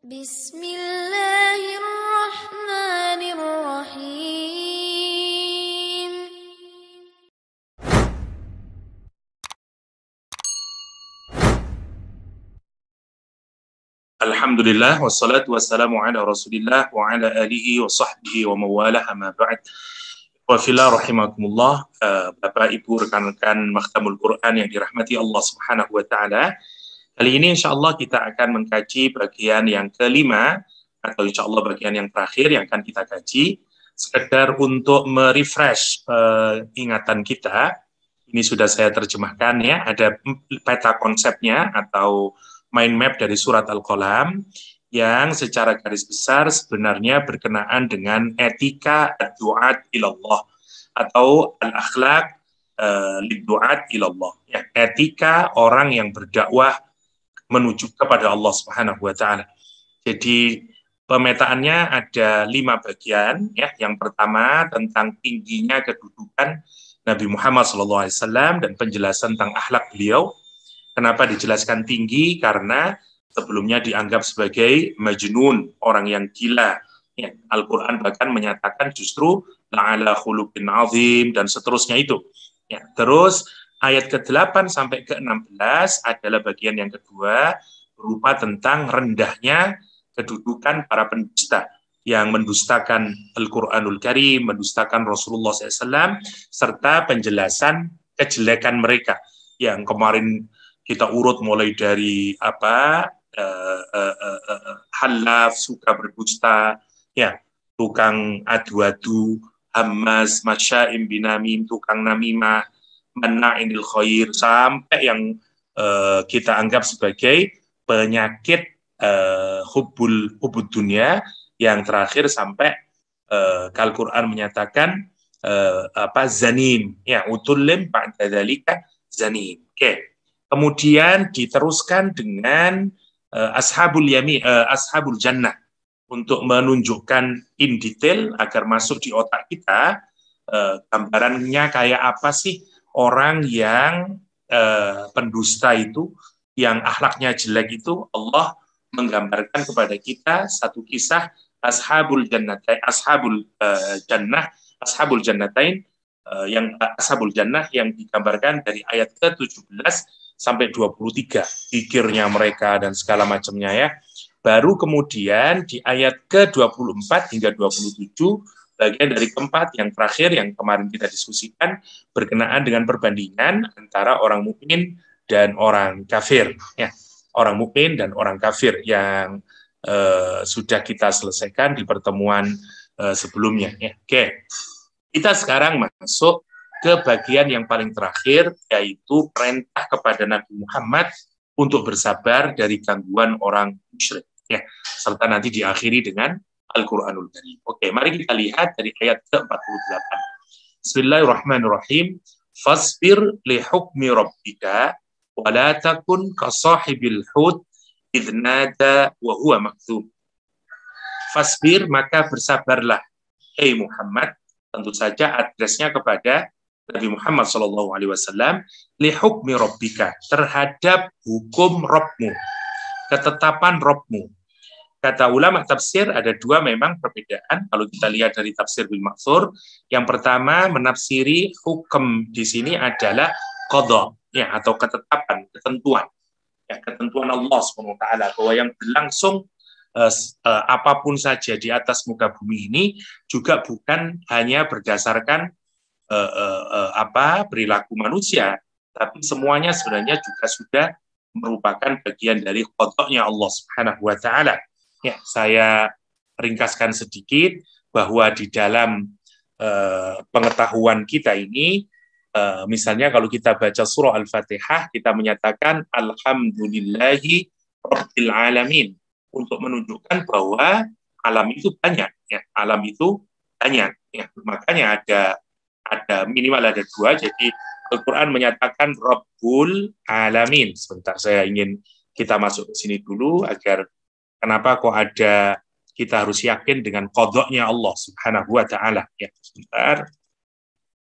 Bismillahirrahmanirrahim. Alhamdulillah wassalatu wassalamu ala Rasulillah wa ala alihi wa sahbihi wa mawalah amma ba'd. Wa fillah rahimakumullah, Bapak Ibu rekan-rekan Makhtamul Quran yang dirahmati Allah Subhanahu wa taala. Kali ini insyaallah kita akan mengkaji bagian yang kelima atau insyaallah bagian yang terakhir yang akan kita kaji sekedar untuk merefresh ingatan kita. Ini sudah saya terjemahkan ya, ada peta konsepnya atau mind map dari surat Al-Qalam yang secara garis besar sebenarnya berkenaan dengan etika ad-du'at ilallah atau al-akhlaq lid-du'at ilallah. Ya, etika orang yang berdakwah menuju kepada Allah Subhanahu wa taala. Jadi pemetaannya ada 5 bagian ya. Yang pertama tentang tingginya kedudukan Nabi Muhammad SAW dan penjelasan tentang akhlak beliau. Kenapa dijelaskan tinggi? Karena sebelumnya dianggap sebagai majnun, orang yang gila. Ya, Al-Quran bahkan menyatakan justru la'ala khuluqin azim dan seterusnya itu. Ya, terus ayat ke-8 sampai ke-16 adalah bagian yang kedua, berupa tentang rendahnya kedudukan para pendusta yang mendustakan Al-Quranul Karim, mendustakan Rasulullah SAW, serta penjelasan kejelekan mereka yang kemarin kita urut mulai dari halaf, suka berdusta, ya, tukang adu-adu, hammas, masyaim binamim, tukang namimah, manna'inil khair, sampai yang kita anggap sebagai penyakit hubbul dunia, yang terakhir sampai Al-Quran menyatakan zanim, ya, utullim ba'da dzalika zanim. Oke. Kemudian diteruskan dengan ashabul yamin, ashabul jannah, untuk menunjukkan in detail agar masuk di otak kita gambarannya kayak apa sih orang yang pendusta itu, yang akhlaknya jelek itu. Allah menggambarkan kepada kita satu kisah ashabul jannatain, ashabul jannatain, yang ashabul jannah yang digambarkan dari ayat ke-17 sampai 23, pikirnya mereka dan segala macamnya ya. Baru kemudian di ayat ke-24 hingga 27, bagian dari keempat yang terakhir yang kemarin kita diskusikan berkenaan dengan perbandingan antara orang mukmin dan orang kafir ya. Orang mukmin dan orang kafir yang sudah kita selesaikan di pertemuan sebelumnya ya. Oke. Kita sekarang masuk ke bagian yang paling terakhir, yaitu perintah kepada Nabi Muhammad untuk bersabar dari gangguan orang musyrik ya, serta nanti diakhiri dengan Al-Quranul Karim. Oke, mari kita lihat dari ayat ke-48. Bismillahirrahmanirrahim. Fasbir li hukmi rabbika wa la takun ka sahibil hud idh nada wa huwa makdzub. Fasbir, maka bersabarlah, hei Muhammad. Tentu saja adresnya kepada Nabi Muhammad SAW, li hukmi rabbika, terhadap hukum Rabbmu, ketetapan Rabbmu. Kata ulama tafsir ada 2 memang perbedaan kalau kita lihat dari tafsir bil Ma'thur. Yang pertama menafsiri hukum di sini adalah qadha ya, atau ketetapan, ketentuan. Ya, ketentuan Allah SWT bahwa yang berlangsung apapun saja di atas muka bumi ini juga bukan hanya berdasarkan perilaku manusia, tapi semuanya sebenarnya juga sudah merupakan bagian dari qadha-nya Allah Subhanahu wa taala. Ya, saya ringkaskan sedikit bahwa di dalam pengetahuan kita ini, misalnya kalau kita baca surah Al-Fatihah, kita menyatakan alhamdulillahi rabbil alamin, untuk menunjukkan bahwa alam itu banyak ya, alam itu banyak ya. Makanya ada minimal ada 2. Jadi Al-Quran menyatakan Rabbul Alamin. Sebentar, saya ingin kita masuk ke sini dulu agar kenapa kok ada, kita harus yakin dengan qadha-nya Allah Subhanahu wa taala ya. Sebentar.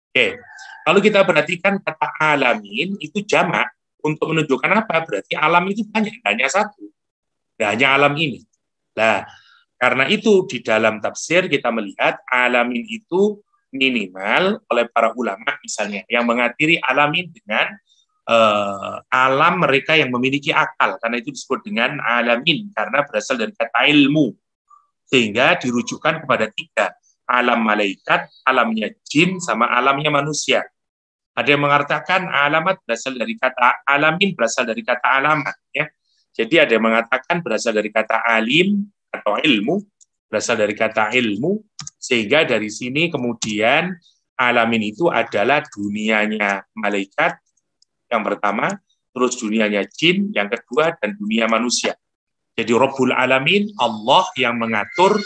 Oke. Kalau kita perhatikan kata alamin itu jamak untuk menunjukkan apa? Berarti alam itu banyak, hanya satu. Tidak hanya alam ini. Nah, karena itu di dalam tafsir kita melihat alamin itu minimal oleh para ulama misalnya yang mengakhiri alamin dengan alam mereka yang memiliki akal, karena itu disebut dengan alamin karena berasal dari kata ilmu, sehingga dirujukan kepada tiga, alam malaikat, alamnya jin, sama alamnya manusia. Ada yang mengatakan alamat berasal dari kata alamin, berasal dari kata alamat, ya. Jadi ada yang mengatakan berasal dari kata alim atau ilmu, berasal dari kata ilmu, sehingga dari sini kemudian alamin itu adalah dunianya malaikat yang pertama, terus dunianya jin yang kedua, dan dunia manusia. Jadi Rabbul Alamin, Allah yang mengatur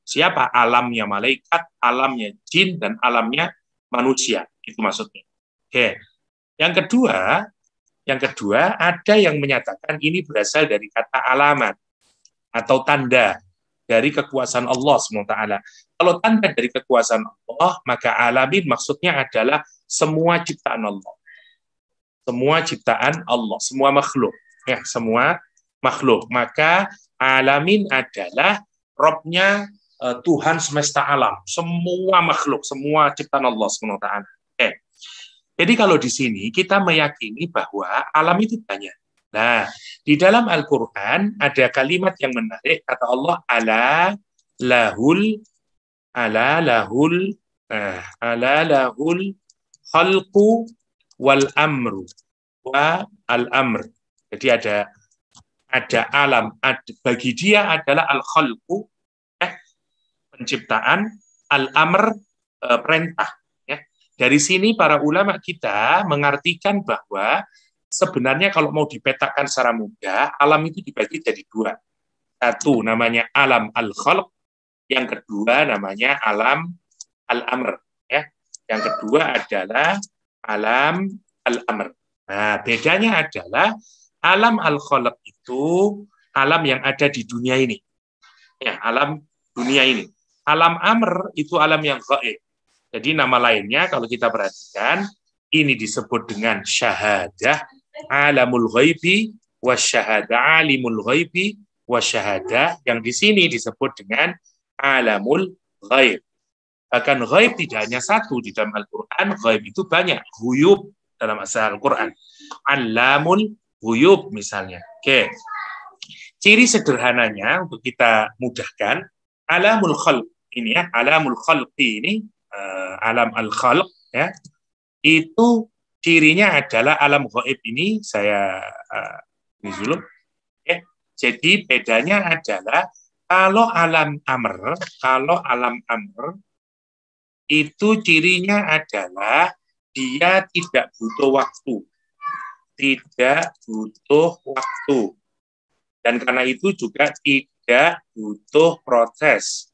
siapa alamnya malaikat, alamnya jin, dan alamnya manusia. Itu maksudnya. Oke. Yang kedua ada yang menyatakan ini berasal dari kata alamat atau tanda dari kekuasaan Allah SWT. Kalau tanda dari kekuasaan Allah, maka alamin maksudnya adalah semua ciptaan Allah. Semua ciptaan Allah, semua makhluk, ya, semua makhluk. Maka alamin adalah Robnya Tuhan semesta alam, semua makhluk, semua ciptaan Allah SWT. Jadi kalau di sini kita meyakini bahwa alam itu banyak. Nah, di dalam Al-Quran ada kalimat yang menarik, kata Allah, ala lahul khalqu wal amru wa al amr. Jadi ada alam, bagi dia adalah al khalqu, penciptaan, al amr, perintah, ya. Dari sini para ulama kita mengartikan bahwa sebenarnya kalau mau dipetakan secara mudah, alam itu dibagi jadi dua. Satu namanya alam al khalq, yang kedua namanya alam al amr, ya. Yang kedua adalah alam al-amr. Nah, bedanya adalah alam al-khalq itu alam yang ada di dunia ini. Ya, alam dunia ini. Alam amr itu alam yang gaib. Jadi nama lainnya kalau kita perhatikan, ini disebut dengan syahadah, alamul ghaibi wasyahadah, alimul ghaibi wasyahadah, yang di sini disebut dengan alamul ghaib. Bahkan ghaib tidak hanya satu di dalam Al-Quran, ghaib itu banyak. Ghuyub dalam bahasa Al-Quran. Alamul ghuyub misalnya. Oke. Ciri sederhananya untuk kita mudahkan, alamul khalq ini, ya, alamul khalqi ini, alam al-khalq, ya, itu cirinya adalah alam ghaib ini, saya ini dulu. Ya. Jadi bedanya adalah kalau alam amr itu cirinya adalah dia tidak butuh waktu. Tidak butuh waktu. Dan karena itu juga tidak butuh proses.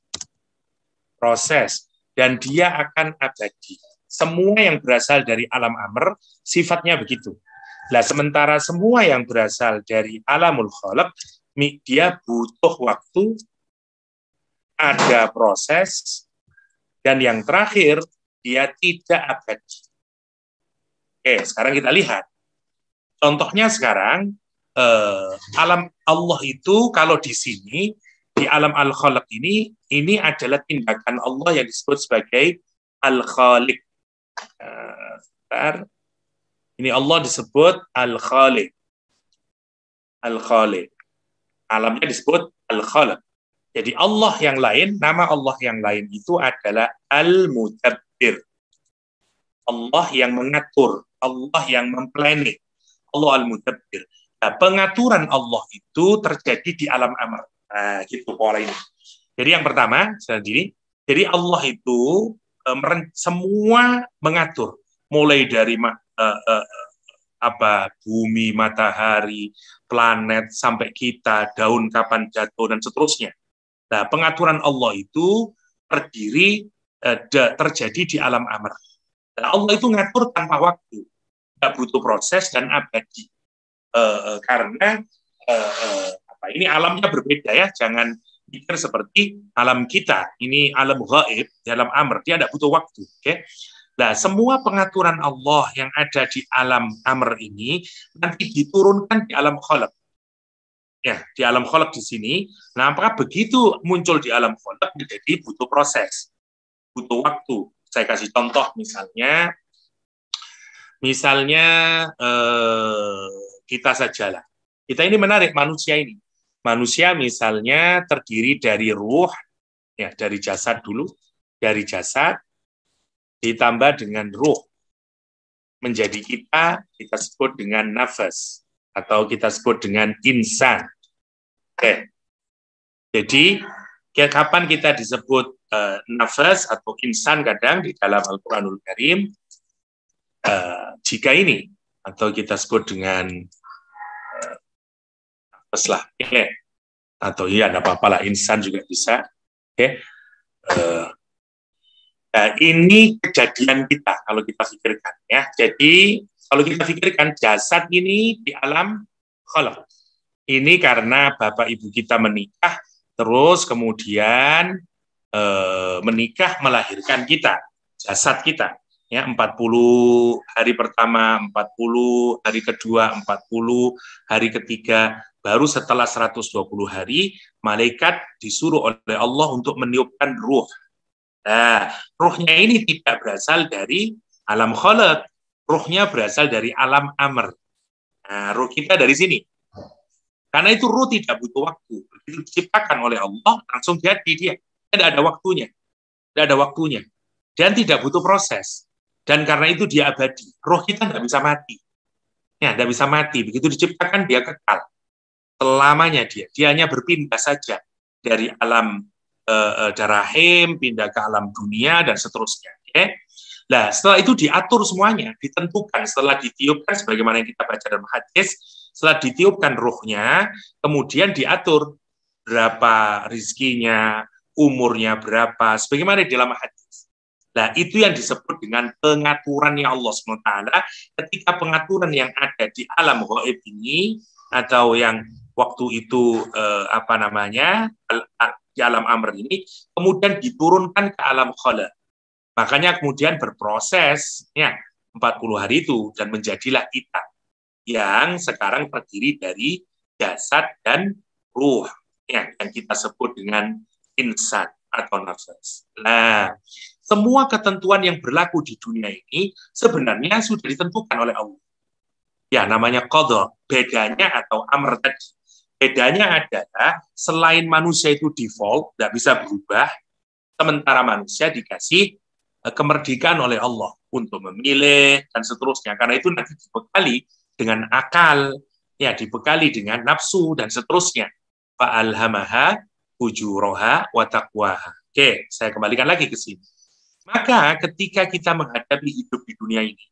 Dan dia akan abadi. Semua yang berasal dari alam amr, sifatnya begitu. Nah, sementara semua yang berasal dari alamul khalq, dia butuh waktu, ada proses, dan yang terakhir, dia tidak abadi. Oke, sekarang kita lihat. Contohnya sekarang, alam Allah itu kalau di sini, di alam al-khalq ini adalah tindakan Allah yang disebut sebagai al-khaliq. Ini Allah disebut al-khaliq. Al-khaliq. Alamnya disebut al-khalq. Jadi Allah yang lain, nama Allah yang lain itu adalah Al-Mudabbir. Allah yang mengatur, Allah yang memplanning, Allah Al-Mudabbir. Nah, pengaturan Allah itu terjadi di alam amr. Nah, gitu pola ini. Jadi yang pertama, jadi Allah itu semua mengatur, mulai dari bumi, matahari, planet, sampai kita, daun kapan jatuh, dan seterusnya. Nah, pengaturan Allah itu terjadi di alam amr. Nah, Allah itu ngatur tanpa waktu, tidak butuh proses dan abadi. Karena ini alamnya berbeda, ya. Jangan pikir seperti alam kita. Ini alam gaib, di alam amr, dia tidak butuh waktu. Okay? Nah, semua pengaturan Allah yang ada di alam amr ini nanti diturunkan di alam khalq. ya, di alam kholak di sini. Nah, apakah begitu muncul di alam kholak menjadi butuh proses, butuh waktu. Saya kasih contoh misalnya kita sajalah. Kita ini menarik manusia ini. Manusia misalnya terdiri dari ruh, ya dari jasad dulu, dari jasad ditambah dengan ruh menjadi kita sebut dengan nafas atau kita sebut dengan insan. Oke. Jadi kapan kita disebut nafas atau insan kadang di dalam Al-Quranul Karim jika ini atau kita sebut dengan nafas lah, atau iya tidak apa-apa lah, insan juga bisa. Oke. Nah, ini kejadian kita kalau kita pikirkan ya. Jadi kalau kita pikirkan jasad ini di alam khalaq. Ini karena bapak ibu kita menikah, terus kemudian menikah melahirkan kita, jasad kita. Ya, 40 hari pertama, 40 hari kedua, 40 hari ketiga, baru setelah 120 hari malaikat disuruh oleh Allah untuk meniupkan ruh. Nah, ruhnya ini tidak berasal dari alam kholaq, ruhnya berasal dari alam amr. Nah, ruh kita dari sini. Karena itu ruh tidak butuh waktu. Begitu diciptakan oleh Allah, langsung jadi dia. Tidak ada waktunya. Tidak ada waktunya. Dan tidak butuh proses. Dan karena itu dia abadi. Ruh kita tidak bisa mati. Ya, tidak bisa mati. Begitu diciptakan, dia kekal. Selamanya dia. Dia hanya berpindah saja dari alam rahim, pindah ke alam dunia, dan seterusnya. Okay? Nah, setelah itu diatur semuanya, ditentukan, setelah ditiupkan, sebagaimana yang kita baca dalam hadis, setelah ditiupkan ruhnya, kemudian diatur berapa rizkinya, umurnya berapa, sebagaimana di dalam hadis. Nah, itu yang disebut dengan pengaturannya Allah SWT, ketika pengaturan yang ada di alam gaib ini, atau yang waktu itu, di alam amr ini, kemudian diturunkan ke alam kholaq. Makanya kemudian berproses ya 40 hari itu dan menjadilah kita yang sekarang terdiri dari jasad dan ruh ya, yang kita sebut dengan insan atau nafas. Nah, semua ketentuan yang berlaku di dunia ini sebenarnya sudah ditentukan oleh Allah. Ya, namanya qadha. Bedanya atau amr tadi. Bedanya adalah selain manusia itu default, tidak bisa berubah, sementara manusia dikasih kemerdekaan oleh Allah untuk memilih dan seterusnya. Karena itu nanti dibekali dengan akal, ya dibekali dengan nafsu dan seterusnya. Fa'alhamaha ujuraha wa taqwaha. Oke, saya kembalikan lagi ke sini. Maka ketika kita menghadapi hidup di dunia ini,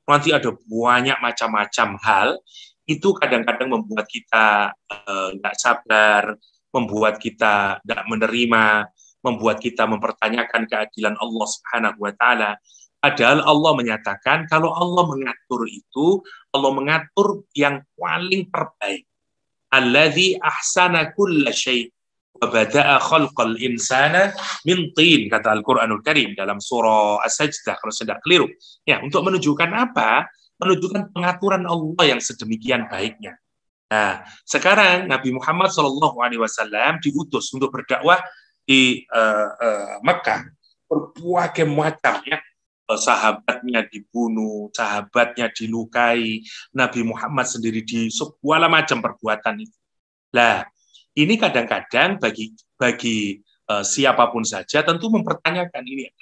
nanti ada banyak macam-macam hal, itu kadang-kadang membuat kita nggak sabar, membuat kita tidak menerima, membuat kita mempertanyakan keadilan Allah Subhanahu wa Ta'ala. Padahal Allah menyatakan kalau Allah mengatur itu, Allah mengatur yang paling terbaik. Alladzi ahsana kulla syai' wa bada'a khalqal insana min tin, kata Al-Qur'anul Karim dalam surah As-Sajdah kalau saya tidak keliru. Ya, untuk menunjukkan apa? Menunjukkan pengaturan Allah yang sedemikian baiknya. Nah, sekarang Nabi Muhammad SAW diutus untuk berdakwah di Mekah. Berbagai macam ya, sahabatnya dibunuh, sahabatnya dilukai, Nabi Muhammad sendiri di segala macam perbuatan itu. Nah, ini kadang-kadang bagi siapapun saja tentu mempertanyakan ini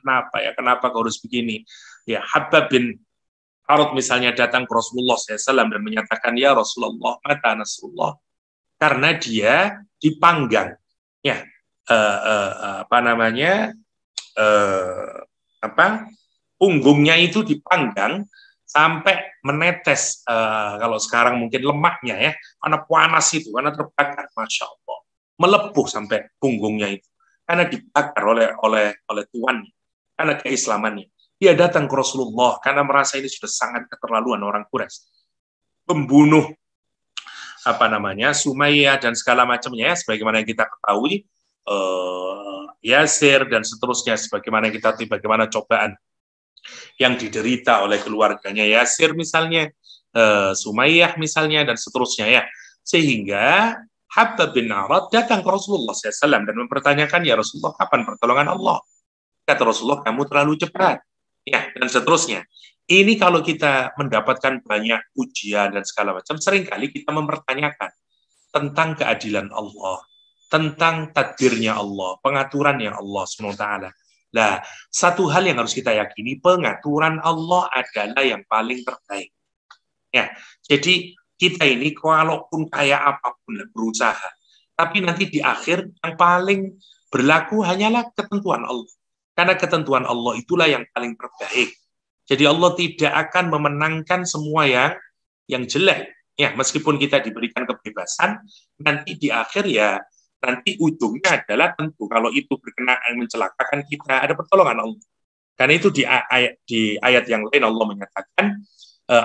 kenapa kau harus begini? Ya, Habab bin Arad misalnya datang ke Rasulullah SAW dan menyatakan, ya Rasulullah, mata Nasrullah, karena dia dipanggang, ya punggungnya itu dipanggang sampai menetes, kalau sekarang mungkin lemaknya ya, karena panas itu, karena terbakar, masya Allah, melepuh sampai punggungnya itu, karena dibakar oleh tuannya, karena keislamannya. Dia datang ke Rasulullah karena merasa ini sudah sangat keterlaluan orang Quraisy, membunuh Sumayyah dan segala macamnya, sebagaimana yang kita ketahui, Yasir dan seterusnya, bagaimana cobaan yang diderita oleh keluarganya Yasir misalnya, Sumayyah misalnya dan seterusnya ya, sehingga Habab bin Arad datang ke Rasulullah SAW dan mempertanyakan, ya Rasulullah, kapan pertolongan Allah? Kata Rasulullah, kamu terlalu cepat. Ya, dan seterusnya. Ini kalau kita mendapatkan banyak ujian dan segala macam, seringkali kita mempertanyakan tentang keadilan Allah, tentang takdirnya Allah, pengaturannya Allah SWT. Nah, satu hal yang harus kita yakini, pengaturan Allah adalah yang paling terbaik. Ya, jadi kita ini walaupun kayak apapun berusaha, tapi nanti di akhir yang paling berlaku hanyalah ketentuan Allah. Karena ketentuan Allah itulah yang paling terbaik. Jadi Allah tidak akan memenangkan semua yang jelek. Ya, meskipun kita diberikan kebebasan, nanti di akhir ya nanti ujungnya adalah tentu kalau itu berkenaan mencelakakan kita, ada pertolongan Allah. Karena itu di ayat yang lain Allah menyatakan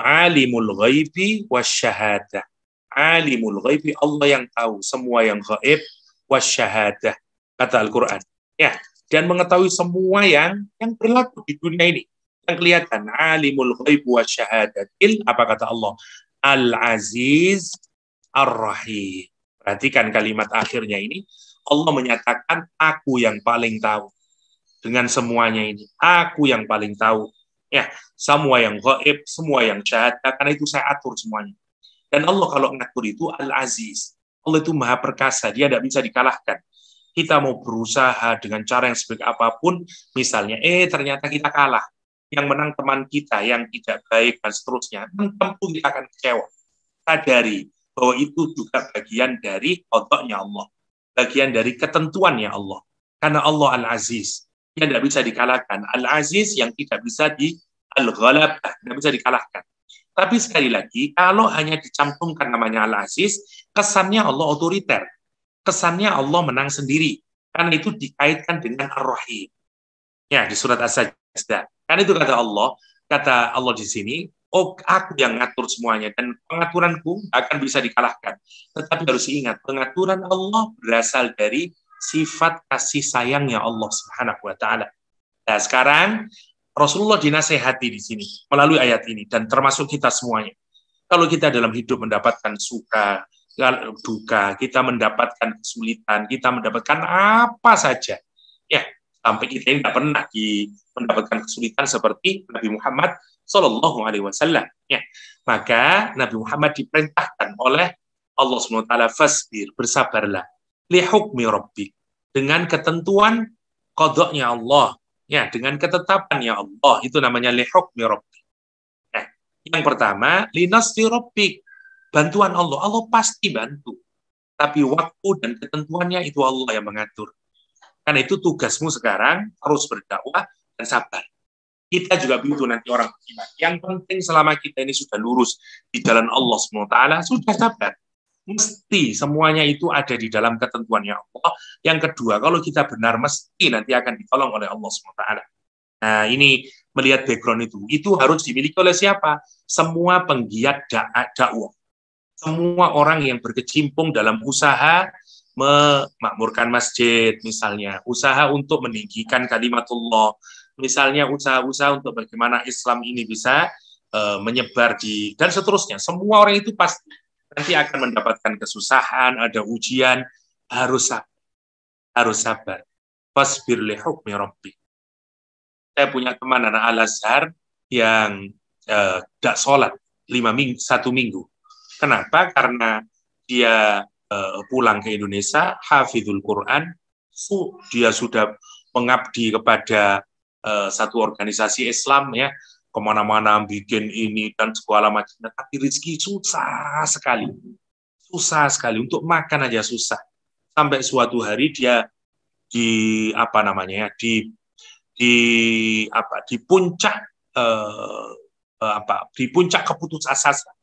alimul ghaibi wasyahadah. Alimul ghaibi, Allah yang tahu semua yang gaib, wasyahadah, kata Al-Qur'an. Ya, dan mengetahui semua yang berlaku di dunia ini. Yang kelihatan, alimul ghaibi wasyahadatil, apa kata Allah? Al-Aziz Ar-Rahim. Perhatikan kalimat akhirnya ini, Allah menyatakan aku yang paling tahu dengan semuanya ini. Aku yang paling tahu. Ya, semua yang gaib, semua yang syahadat, karena itu saya atur semuanya. Dan Allah kalau ngatur itu Al-Aziz. Allah itu maha perkasa, dia tidak bisa dikalahkan. Kita mau berusaha dengan cara yang sebaik apapun, misalnya, ternyata kita kalah. Yang menang teman kita, yang tidak baik, dan seterusnya. Tentu kita akan kecewa. Sadari bahwa itu juga bagian dari qadanya Allah. Bagian dari ketentuannya Allah. Karena Allah Al-Aziz. Dia tidak bisa dikalahkan. Al-Aziz yang tidak bisa Al-Ghalabah, tidak bisa dikalahkan. Tapi sekali lagi, kalau hanya dicantumkan namanya Al-Aziz, kesannya Allah otoriter. Kesannya Allah menang sendiri. Karena itu dikaitkan dengan Ar-Rahim. Ya, di surat As-Sajdah. Karena itu kata Allah di sini, aku yang ngatur semuanya, dan pengaturanku akan bisa dikalahkan. Tetapi harus ingat, pengaturan Allah berasal dari sifat kasih sayangnya Allah Subhanahu wa Ta'ala. Nah, sekarang Rasulullah dinasehati di sini melalui ayat ini, dan termasuk kita semuanya. Kalau kita dalam hidup mendapatkan suka, duka, kita mendapatkan kesulitan, kita mendapatkan apa saja, ya, sampai kita ini tidak pernah mendapatkan kesulitan seperti Nabi Muhammad Sallallahu Alaihi Wasallam. Ya, maka Nabi Muhammad diperintahkan oleh Allah SWT, fasbir, bersabarlah, li hukmi rabbik, dengan ketentuan qadanya Allah. Ya, dengan ketetapannya Allah, itu namanya li hukmi rabbik. Nah, yang pertama, li nasri rabbik, bantuan Allah. Allah pasti bantu. Tapi waktu dan ketentuannya itu Allah yang mengatur. Karena itu tugasmu sekarang harus berdakwah dan sabar. Kita juga begitu nanti orang beriman. Yang penting selama kita ini sudah lurus di jalan Allah SWT, sudah sabar. Mesti semuanya itu ada di dalam ketentuannya Allah. Yang kedua, kalau kita benar, mesti nanti akan ditolong oleh Allah SWT. Nah, ini melihat background itu harus dimiliki oleh siapa? Semua penggiat dakwah. Semua orang yang berkecimpung dalam usaha memakmurkan masjid, misalnya, usaha untuk meninggikan kalimatullah, misalnya usaha-usaha untuk bagaimana Islam ini bisa menyebar dan seterusnya. Semua orang itu pasti nanti akan mendapatkan kesusahan, ada ujian, harus sabar. Fasbir li hukmi rabbik. Saya punya teman anak Al-Azhar yang tidak sholat 1 minggu. Kenapa? Karena dia pulang ke Indonesia, hafizul Quran, dia sudah mengabdi kepada satu organisasi Islam, ya, kemana-mana bikin ini dan segala macam. Tapi rezeki susah sekali untuk makan aja susah. Sampai suatu hari dia di puncak keputusasaan.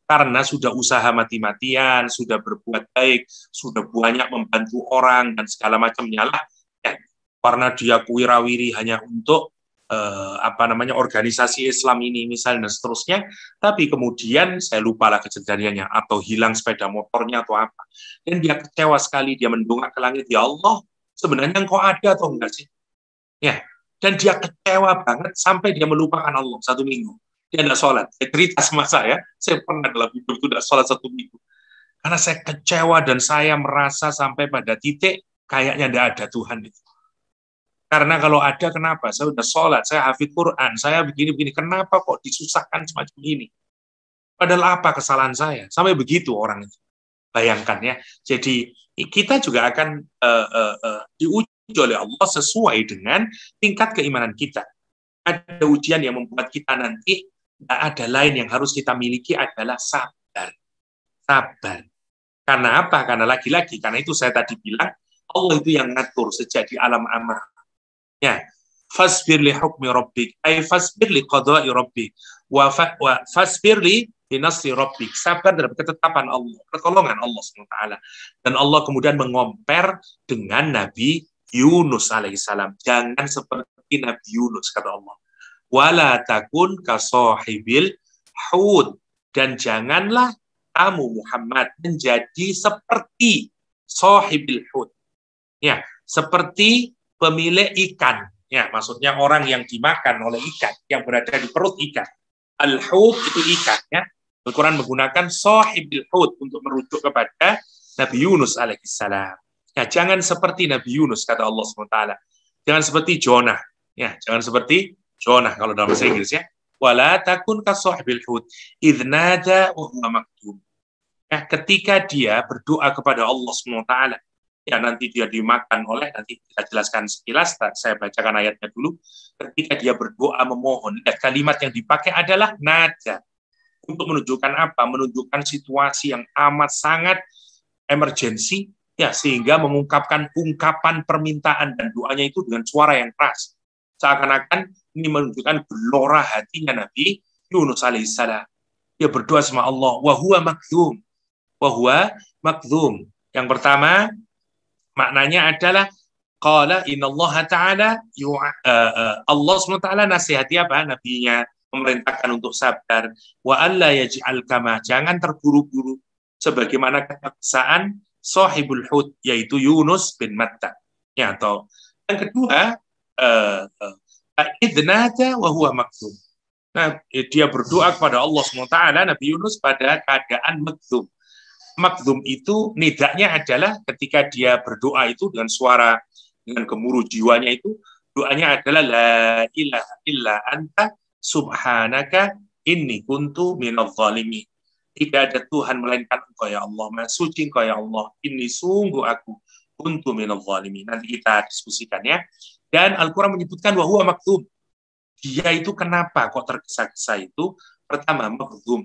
Karena sudah usaha mati-matian, sudah berbuat baik, sudah banyak membantu orang dan segala macamnya lah. Ya, karena dia kuwirawiri hanya untuk organisasi Islam ini misalnya dan seterusnya, tapi kemudian saya lupa lah kejadiannya, atau hilang sepeda motornya atau apa. Dan dia kecewa sekali, dia mendongak ke langit, ya Allah, sebenarnya engkau ada atau enggak sih? Ya, dan dia kecewa banget sampai dia melupakan Allah 1 minggu. Dia tidak sholat. Dia cerita sama saya pernah dalam hidup itu tidak sholat 1 minggu. Karena saya kecewa dan saya merasa sampai pada titik kayaknya tidak ada Tuhan itu. Karena kalau ada, kenapa? Saya sudah sholat, saya hafid Quran, saya begini-begini. Kenapa kok disusahkan semacam ini? Padahal apa kesalahan saya? Sampai begitu orang itu. Bayangkan ya. Jadi kita juga akan diuji oleh Allah sesuai dengan tingkat keimanan kita. Ada ujian yang membuat kita nanti tidak ada lain yang harus kita miliki adalah sabar. Sabar. Karena apa? Karena lagi-lagi, karena itu saya tadi bilang, Allah itu yang ngatur sejak di alam amr. Ya, fasbir li hukmi rabbik, ay fasbir li qada'i rabbik, wa fasbir li binasri rabbik, sabar dalam ketetapan Allah, pertolongan Allah SWT. Dan Allah kemudian mengompar dengan Nabi Yunus alaihissalam. Jangan seperti Nabi Yunus, kata Allah. Wala takun kasohibil hud, dan janganlah kamu Muhammad menjadi seperti sohibil hud. Ya, seperti pemilik ikan, ya maksudnya orang yang dimakan oleh ikan, yang berada di perut ikan. Al-hud itu ikan, ya. Al-Quran menggunakan sohibil hud untuk merujuk kepada Nabi Yunus alaihissalam. Ya, jangan seperti Nabi Yunus, kata Allah SWT. Jangan seperti Jonah, ya, jangan seperti Jonah kalau dalam bahasa Inggris, ya. Wala takun ka sohibil hud idh nada wa huwa maktum. Ya, ketika dia berdoa kepada Allah SWT, ya nanti dia dimakan oleh, nanti kita jelaskan sekilas, saya bacakan ayatnya dulu. Ketika dia berdoa memohon, dan kalimat yang dipakai adalah nada. Untuk menunjukkan apa? Menunjukkan situasi yang amat sangat emergensi, ya, sehingga mengungkapkan ungkapan permintaan dan doanya itu dengan suara yang keras. Seakan-akan ini menunjukkan gelora hatinya Nabi Yunus alaihissalam. Dia berdoa sama Allah, wa huwa makdzum. Wa huwa makdzum. Yang pertama, maknanya adalah qala innallaha ta'ala Allah SWT nasihati apa? Nabinya, memerintahkan untuk sabar. Wa alla yaj'al kama, jangan terburu-buru sebagaimana kebiasaan sahibul hud, yaitu Yunus bin Matta. Ya, atau yang kedua, idnata wa huwa makdzum. Nah, dia berdoa kepada Allah SWT, Nabi Yunus pada keadaan makdzum. Makdzum itu nidaknya adalah ketika dia berdoa itu dengan suara, dengan gemuruh jiwanya itu, doanya adalah la ilaha illa anta subhanaka inni kuntu minadh dhalimin. Tidak ada Tuhan melainkan Engkau ya Allah, Maha suci Engkau ya Allah, ini sungguh aku kuntu minadh dhalimin. Nanti kita diskusikan, ya. Dan Al-Quran menyebutkan wa huwa makdzum. Dia itu kenapa kok tergesa-gesa itu? Pertama, makdzum.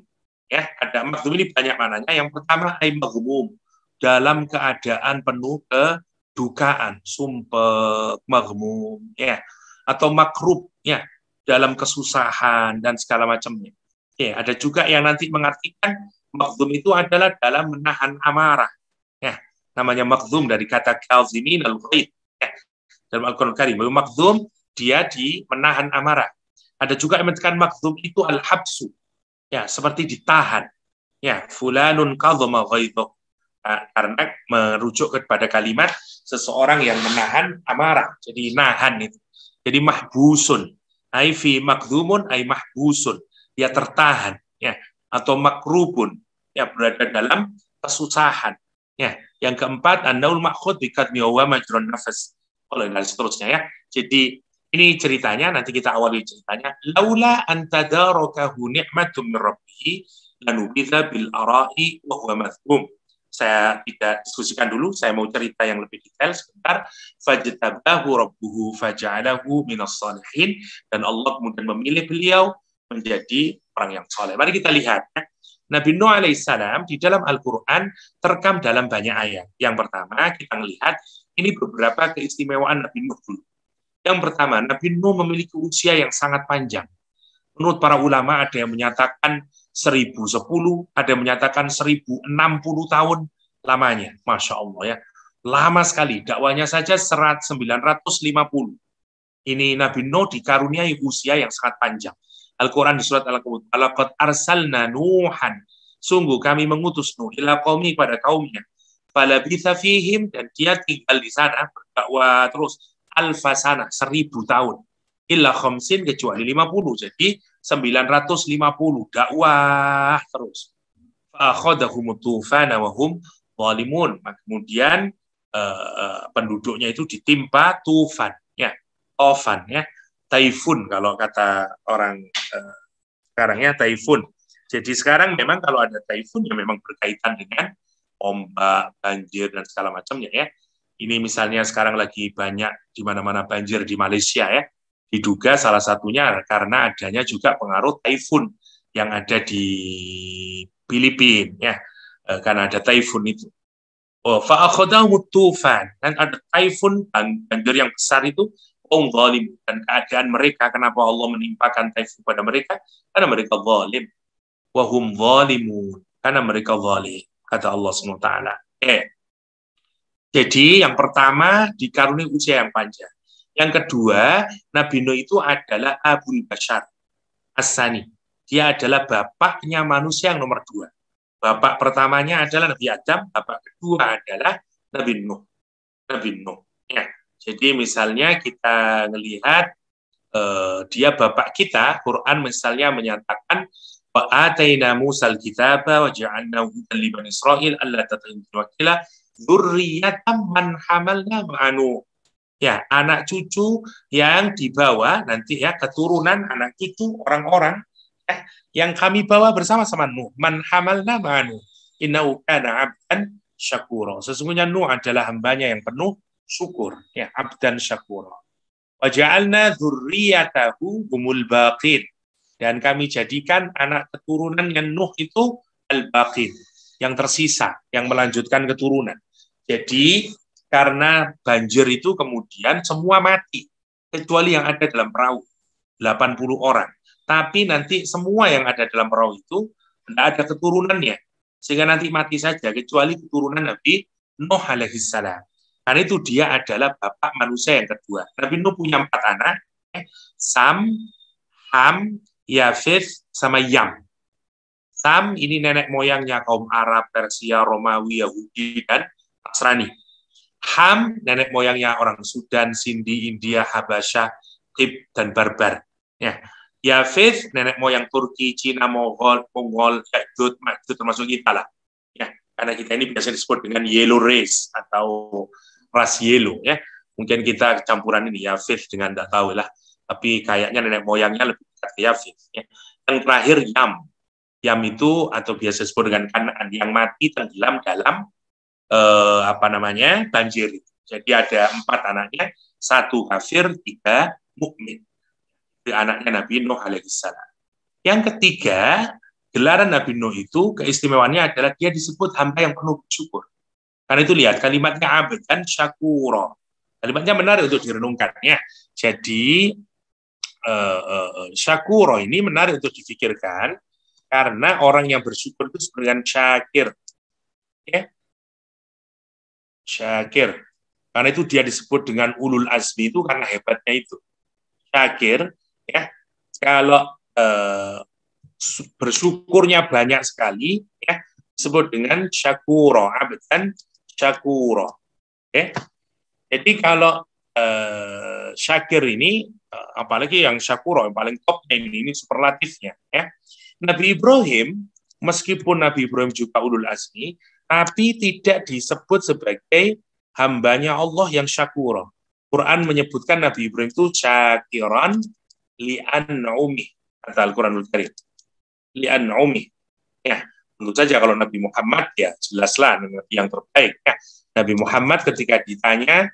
Ya, ada makdzum ini banyak maknanya. Yang pertama, ay maghmum, dalam keadaan penuh kedukaan, sumpah, maghmum, ya, atau makrub, ya, dalam kesusahan dan segala macamnya. Ya, ada juga yang nanti mengartikan makdzum itu adalah dalam menahan amarah. Ya, namanya makdzum dari kata kazimin al-ghaid. Ya, dalam Al-Quran Karim, makdzum dia di menahan amarah. Ada juga yang mengatakan makdzum itu al-habsu. Ya, seperti ditahan. Ya, fulanun qadhama ghaidhahu. Karena merujuk kepada kalimat seseorang yang menahan amarah. Jadi nahan itu. Jadi mahbusun. Ai fi makdzumun ai mahbusun. Dia tertahan, ya, atau makrubun. Ya, berada dalam kesusahan. Ya, yang keempat annaul ma'khud bi kadmi wa majrun nafas. Oleh dan seterusnya, ya. Jadi ini ceritanya, nanti kita awali ceritanya. Laula antadarakahu ni'matum min rabbih lanubidza bil ara'i wa huwa madhmum. Saya tidak diskusikan dulu, saya mau cerita yang lebih detail sebentar. Fajtabahu rabbuhu faja'alahu minas salihin, dan Allah kemudian memilih beliau menjadi orang yang saleh. Mari kita lihat, ya. Nabi Nuh alaihissalam di dalam Al-Quran terekam dalam banyak ayat. Yang pertama kita melihat ini beberapa keistimewaan Nabi Nuh dulu. Yang pertama, Nabi Nuh memiliki usia yang sangat panjang. Menurut para ulama ada yang menyatakan 1010, ada yang menyatakan 1060 tahun lamanya. Masya Allah, ya. Lama sekali, dakwanya saja 950. Ini Nabi Nuh dikaruniai usia yang sangat panjang. Al-Quran di surat Al-Qamar, Laqad arsalna Nuhan, sungguh kami mengutus Nuh ila qaumi, pada kaumnya. Falabitha fihim, dan dia tinggal di sana berdakwah terus. Alfasana, 1000 tahun. Illa khamsin, kecuali 50. Jadi 950 dakwah terus. Fa'akhadhahumut tufana wa hum zalimun. Kemudian penduduknya itu ditimpa tufan, ya, tofan, ya, taifun kalau kata orang sekarang, ya, taifun. Jadi sekarang memang kalau ada taifun ya memang berkaitan dengan ombak, banjir dan segala macamnya, ya. Ini misalnya sekarang lagi banyak di mana-mana banjir di Malaysia, ya. Diduga salah satunya karena adanya juga pengaruh taifun yang ada di Filipina, ya. Karena ada taifun itu. Fa'akhadahumut tufan, dan ada taifun, banjir yang besar itu, zalim, dan keadaan mereka, kenapa Allah menimpakan taifun pada mereka? Karena mereka zalim. Wahum zalimun, karena mereka zalim, kata Allah SWT. Jadi yang pertama dikaruniai usia yang panjang. Yang kedua, Nabi Nuh itu adalah Abul Bashar As-Sani. Dia adalah bapaknya manusia yang nomor 2. Bapak pertamanya adalah Nabi Adam, bapak kedua adalah Nabi Nuh. Nabi Nuh. Ya. Jadi misalnya kita melihat dia bapak kita, Quran misalnya menyatakan wa ataina Musal kitaba wa ja'alnahu hudan li bani Israil alla tattakhidhu wakila dzurriyyatan man hamalna ma'anu. Ya, anak cucu yang dibawa nanti, ya, keturunan anak cucu orang-orang yang kami bawa bersama-sama Nuh. Man hamalna ma'anu innahu kana 'abdan syakura. Sesungguhnya Nuh adalah hambanya yang penuh syukur, ya, 'abdan syakura. Wa ja'alna dzurriyyatahu humul baqin. Dan kami jadikan anak keturunan yang Nuh itu al-baqin, yang tersisa, yang melanjutkan keturunan. Jadi karena banjir itu kemudian semua mati kecuali yang ada dalam perahu 80 orang. Tapi nanti semua yang ada dalam perahu itu tidak ada keturunannya, sehingga nanti mati saja kecuali keturunan Nabi Nuh alaihissalam. Karena itu dia adalah bapak manusia yang kedua. Nabi Nuh punya 4 anak, Sam, Ham, Yafith, sama Yam. Sam ini nenek moyangnya kaum Arab, Persia, Romawi, Yahudi, dan Nasrani. Ham nenek moyangnya orang Sudan, Sindi, India, Habasyah, Tib, dan Barbar. Ya. Yafith nenek moyang Turki, Cina, Mongol, Ya'jud, Ma'jud, termasuk kita lah. Ya, karena kita ini biasa disebut dengan yellow race atau ras yellow, ya. Mungkin kita campuran ini Yafith dengan tidak tahu lah, tapi kayaknya nenek moyangnya lebih dekat ke Yafith, ya. Yang terakhir Yam. Yam itu atau biasa disebut dengan Kanaan, yang mati tenggelam dalam banjir. Jadi ada 4 anaknya, 1 kafir, 3 mukmin. Itu anaknya Nabi Nuh alaihissalam. Yang ketiga, gelaran Nabi Nuh itu keistimewaannya adalah dia disebut hamba yang penuh bersyukur. Karena itu lihat kalimatnya abdan syakura. Kalimatnya menarik untuk direnungkan, ya. Jadi syakura ini menarik untuk difikirkan karena orang yang bersyukur itu sebenarnya syakir, ya. Syakir. Karena itu dia disebut dengan ulul azmi itu karena hebatnya itu. Syakir, ya. Kalau bersyukurnya banyak sekali, ya, disebut dengan syakura, abdan syakura. Okay. Jadi kalau syakir ini, apalagi yang syakura, yang paling topnya ini superlatifnya, ya. Nabi Ibrahim, meskipun Nabi Ibrahim juga ulul azmi, tapi tidak disebut sebagai hambanya Allah yang syakura. Quran menyebutkan Nabi Ibrahim itu syakiran li'an'umih, kata Al-Quranul Karim. Li'an'umih. Ya, tentu saja kalau Nabi Muhammad, ya jelaslah Nabi yang terbaik. Ya. Nabi Muhammad ketika ditanya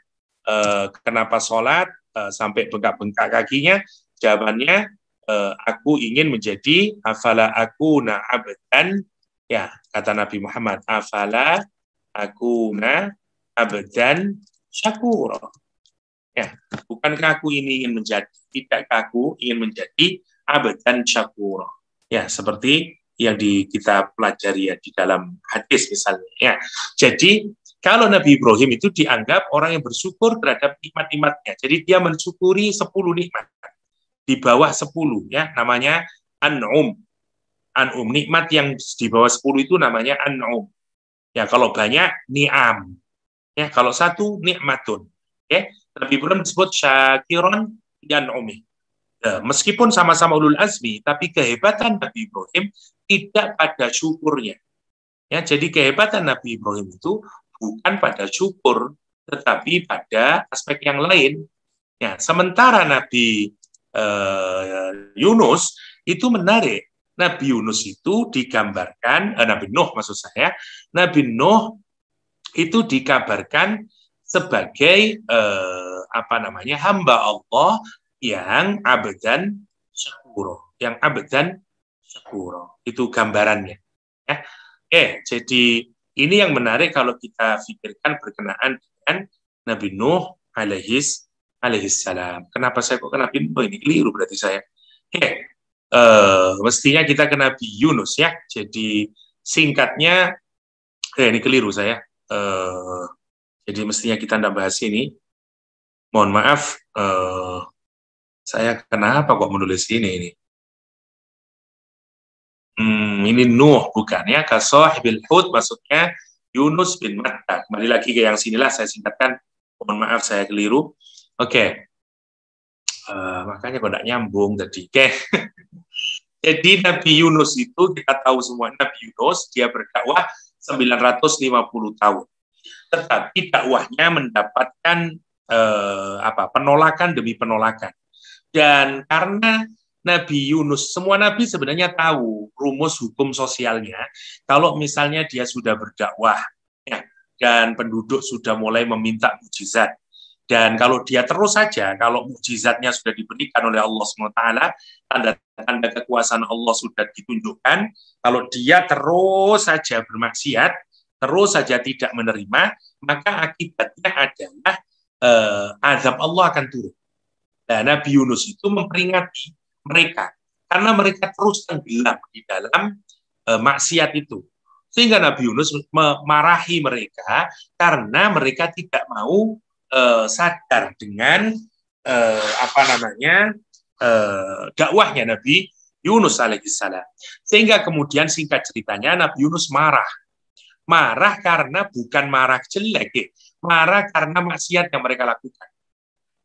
kenapa sholat sampai bengkak-bengkak kakinya, jawabannya aku ingin menjadi afala akuna abdan, ya, kata Nabi Muhammad, afala akuna abdan syakura. Ya, bukankah aku ini ingin menjadi, tidakkah aku ingin menjadi abdan syakura. Ya, seperti yang kita pelajari, ya, di dalam hadis misalnya, ya. Jadi kalau Nabi Ibrahim itu dianggap orang yang bersyukur terhadap nikmat-nikmatnya. Jadi dia mensyukuri 10 nikmat. Di bawah 10, ya, namanya an'um. An'um, nikmat yang di bawah 10 itu namanya an'um. Ya, kalau banyak ni'am. Ya, kalau 1 nikmatun. Ya, Nabi Ibrahim disebut syakiron yan'umi. Ya, meskipun sama-sama ulul azmi, tapi kehebatan Nabi Ibrahim tidak pada syukurnya. Ya, jadi kehebatan Nabi Ibrahim itu bukan pada syukur, tetapi pada aspek yang lain. Ya, sementara Nabi Yunus itu menarik. Nabi Yunus itu digambarkan, Nabi Nuh maksud saya, Nabi Nuh itu dikabarkan sebagai hamba Allah yang abdan syakuro, itu gambarannya. Ya. Jadi ini yang menarik kalau kita pikirkan berkenaan dengan Nabi Nuh alaihis salam. Kenapa saya kok ke Nabi Nuh? Ini keliru berarti saya. Mestinya kita ke Nabi Yunus ya. Jadi singkatnya, ini keliru saya. Jadi mestinya kita tidak bahas ini. Mohon maaf, saya kenapa kok menulis ini? Ini Nuh bukan ya, kasohibil hud maksudnya Yunus bin Matta. Kembali lagi ke yang sinilah saya singkatkan. Mohon maaf saya keliru. Oke. Makanya kok tidak nyambung tadi. Oke. Jadi Nabi Yunus itu kita tahu semua, Nabi Yunus dia berdakwah 950 tahun. Tetapi dakwahnya mendapatkan penolakan demi penolakan. Dan karena Nabi Yunus, semua nabi sebenarnya tahu rumus hukum sosialnya. Kalau misalnya dia sudah berdakwah ya, dan penduduk sudah mulai meminta mukjizat, dan kalau dia terus saja, kalau mukjizatnya sudah diberikan oleh Allah SWT, tanda-tanda kekuasaan Allah sudah ditunjukkan, kalau dia terus saja bermaksiat, terus saja tidak menerima, maka akibatnya adalah azab Allah akan turun. Nah, Nabi Yunus itu memperingati mereka karena mereka terus tenggelam di dalam maksiat itu, sehingga Nabi Yunus memarahi mereka karena mereka tidak mau sadar dengan dakwahnya Nabi Yunus alaihissalam. Sehingga kemudian singkat ceritanya Nabi Yunus marah karena bukan marah jelek, marah karena maksiat yang mereka lakukan.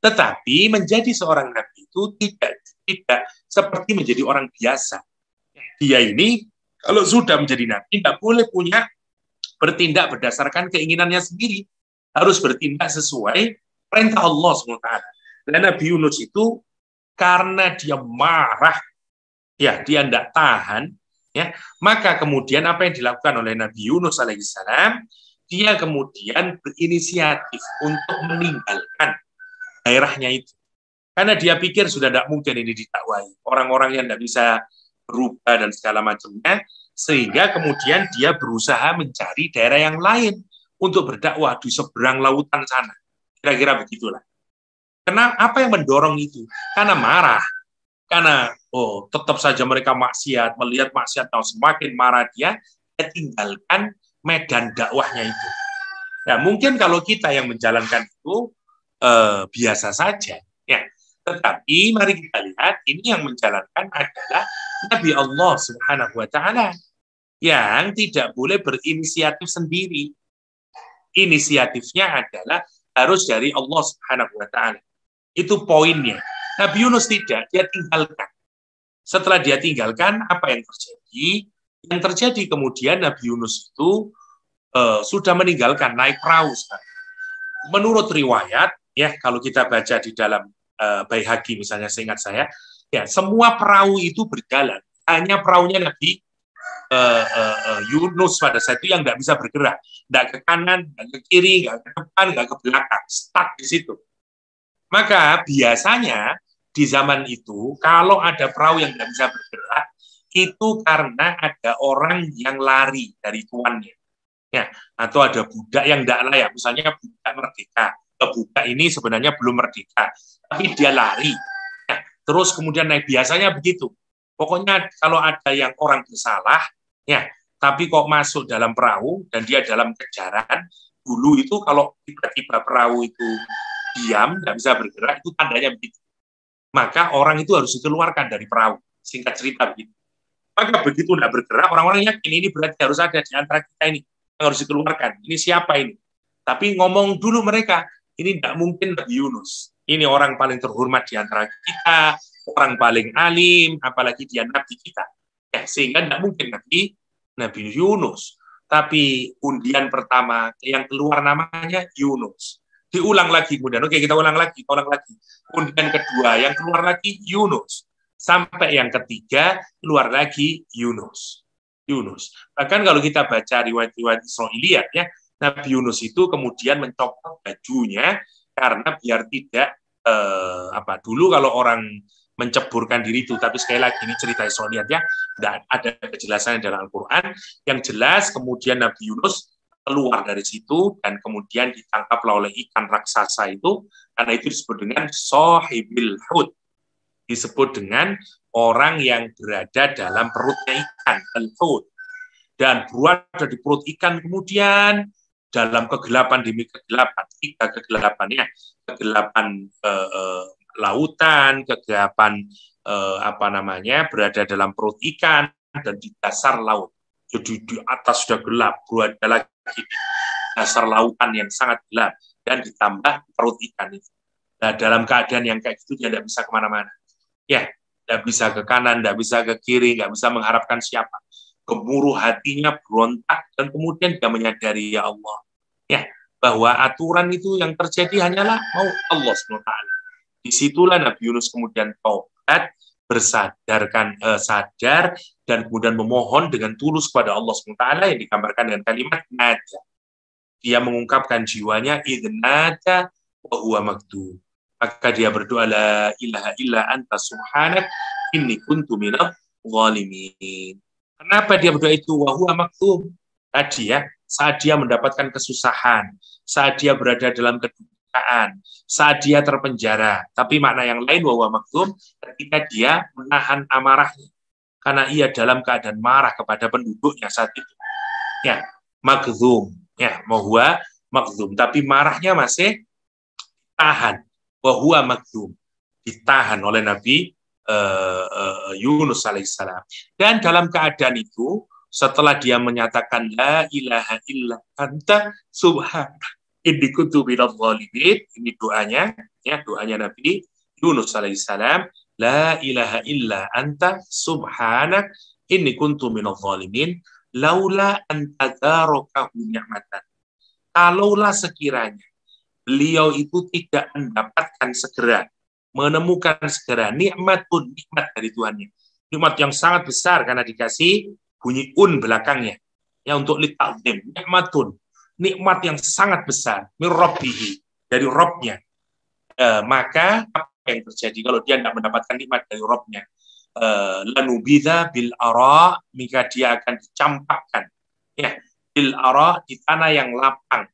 Tetapi menjadi seorang nabi itu tidak seperti menjadi orang biasa. Dia ini kalau sudah menjadi nabi tidak boleh bertindak berdasarkan keinginannya sendiri, harus bertindak sesuai perintah Allah SWT. Dan Nabi Yunus itu karena dia marah, ya dia tidak tahan, ya maka kemudian apa yang dilakukan oleh Nabi Yunus alaihissalam, dia kemudian berinisiatif untuk meninggalkan daerahnya itu. Karena dia pikir sudah tidak mungkin ini didakwahi. Orang-orang yang tidak bisa berubah dan segala macamnya, sehingga kemudian dia berusaha mencari daerah yang lain untuk berdakwah di seberang lautan sana. Kira-kira begitulah. Karena apa yang mendorong itu? Karena marah. Karena tetap saja mereka maksiat, melihat maksiat, semakin marah dia tinggalkan medan dakwahnya itu. Ya, mungkin kalau kita yang menjalankan itu biasa saja, ya. Tetapi mari kita lihat ini yang menjalankan adalah Nabi Allah Subhanahu Wa Taala yang tidak boleh berinisiatif sendiri. Inisiatifnya adalah harus dari Allah Subhanahu Wa Taala. Itu poinnya. Nabi Yunus tidak, dia tinggalkan. Setelah dia tinggalkan, apa yang terjadi? Yang terjadi kemudian Nabi Yunus itu sudah meninggalkan, naik perahu. Menurut riwayat, ya kalau kita baca di dalam Baihaqi misalnya, seingat saya, ya semua perahu itu berjalan, hanya perahunya Nabi Yunus pada saat itu yang nggak bisa bergerak, nggak ke kanan, nggak ke kiri, nggak ke depan, nggak ke belakang, stuck di situ. Maka biasanya di zaman itu kalau ada perahu yang nggak bisa bergerak, itu karena ada orang yang lari dari tuannya, ya, atau ada budak yang tidak layak, misalnya budak merdeka. Budak ini sebenarnya belum merdeka, tapi dia lari, ya, terus kemudian naik. Biasanya begitu. Pokoknya kalau ada yang orang bersalah, ya, tapi kok masuk dalam perahu dan dia dalam kejaran, dulu itu kalau tiba-tiba perahu itu diam, nggak bisa bergerak, itu tandanya begitu. Maka orang itu harus dikeluarkan dari perahu. Singkat cerita begitu. Maka begitu tidak bergerak, orang-orang yakin ini berarti harus ada di antara kita ini yang harus dikeluarkan. Ini siapa ini? Tapi ngomong dulu mereka, ini tidak mungkin Nabi Yunus. Ini orang paling terhormat di antara kita, orang paling alim, apalagi dia Nabi kita. Ya, sehingga tidak mungkin Nabi Yunus. Tapi undian pertama yang keluar namanya Yunus. Diulang lagi kemudian. Oke, kita ulang lagi. Undian kedua yang keluar lagi Yunus. Sampai yang ketiga keluar lagi Yunus. Bahkan kalau kita baca riwayat-riwayat Israiliyat ya, Nabi Yunus itu kemudian mencopot bajunya karena biar tidak dulu kalau orang menceburkan diri itu, tapi sekali lagi ini cerita Israiliyat ya, tidak ada kejelasan dalam Al-Quran. Yang jelas kemudian Nabi Yunus keluar dari situ dan kemudian ditangkaplah oleh ikan raksasa itu, karena itu disebut dengan Sohibil Hud, disebut dengan orang yang berada dalam perutnya ikan, al-hud, dan berada di perut ikan kemudian dalam kegelapan demi kegelapan, tiga kegelapannya, kegelapan lautan, kegelapan berada dalam perut ikan dan di dasar laut. Jadi di atas sudah gelap, berada lagi di dasar lautan yang sangat gelap dan ditambah perut ikan itu. Nah, dalam keadaan yang kayak gitu dia tidak bisa kemana-mana. Ya, tidak bisa ke kanan, tidak bisa ke kiri, nggak bisa mengharapkan siapa. Gemuruh hatinya, berontak, dan kemudian dia menyadari, ya Allah, ya, bahwa aturan itu yang terjadi hanyalah mau Allah SWT. Disitulah Nabi Yunus kemudian taubat, sadar, dan kemudian memohon dengan tulus kepada Allah SWT yang digambarkan dengan kalimat naja. Dia mengungkapkan jiwanya, idnada wa huwa maghdub. Maka dia berdoa, la ilaha illa anta subhanak inni kuntu minadh dhalimin. Kenapa dia berdoa itu? Wa huwa maghdub. Tadi ya, saat dia mendapatkan kesusahan, saat dia berada dalam kedukaan, saat dia terpenjara. Tapi makna yang lain, wa huwa maghdub, ketika dia menahan amarahnya. Karena ia dalam keadaan marah kepada penduduknya saat itu. Ya, maghdub. Ya, wa huwa maghdub. Tapi marahnya masih tahan. Wahuwa maghdum, ditahan oleh Nabi Yunus alaihissalam. Dan dalam keadaan itu, setelah dia menyatakan la ilaha illa anta subhanak inni kuntu minadh dhalimin, ini doanya, ya, doanya Nabi Yunus alaihissalam, la ilaha illa anta subhanak inni kuntu minadh dhalimin laula an tadarakahu ni'matan. Kalaulah sekiranya beliau itu tidak mendapatkan segera, menemukan segera nikmat dari Tuhannya. Nikmat yang sangat besar karena dikasih bunyi belakangnya. Ya, untuk litakdim, nikmat yang sangat besar, min rabbihi, dari Rabbnya. Maka apa yang terjadi kalau dia tidak mendapatkan nikmat dari Rabbnya? Lanubidha bil ara, maka dia akan dicampakkan. Ya, bil ara, di tanah yang lapang,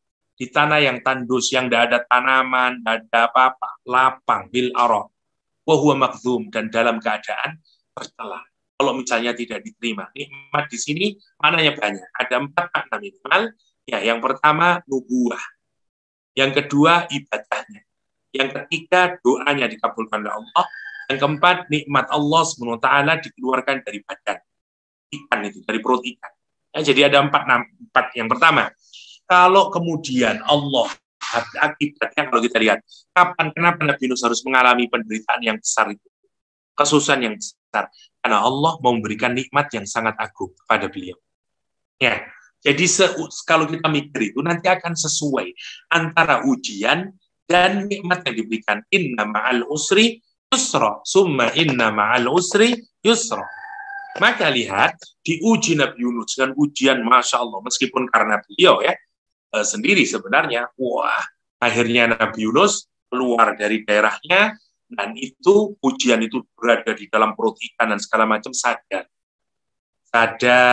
di tanah yang tandus, yang tidak ada tanaman, tidak ada apa-apa, lapang, bil ara, wa huwa maghdum, dan dalam keadaan tercela. Kalau misalnya tidak diterima, nikmat di sini mananya banyak, ada 4 makna minimal. Ya, yang pertama nubuah, yang kedua ibadahnya, yang ketiga doanya dikabulkan oleh Allah, yang keempat nikmat Allah SWT dikeluarkan dari badan ikan itu, dari perut ikan. Ya, jadi ada 4. Yang pertama, kalau kemudian Allah, akibatnya kalau kita lihat, kenapa Nabi Yunus harus mengalami penderitaan yang besar itu, kesusahan yang besar? Karena Allah mau memberikan nikmat yang sangat agung kepada beliau. Ya, jadi kalau kita mikir itu nanti akan sesuai antara ujian dan nikmat yang diberikan. Inna ma'al usri yusra, summa inna ma'al usri yusra. Maka lihat, diuji Nabi Yunus dengan ujian Masya Allah, meskipun karena beliau ya, sendiri sebenarnya, wah, akhirnya Nabi Yunus keluar dari daerahnya, dan itu ujian itu berada di dalam perut ikan dan segala macam, sadar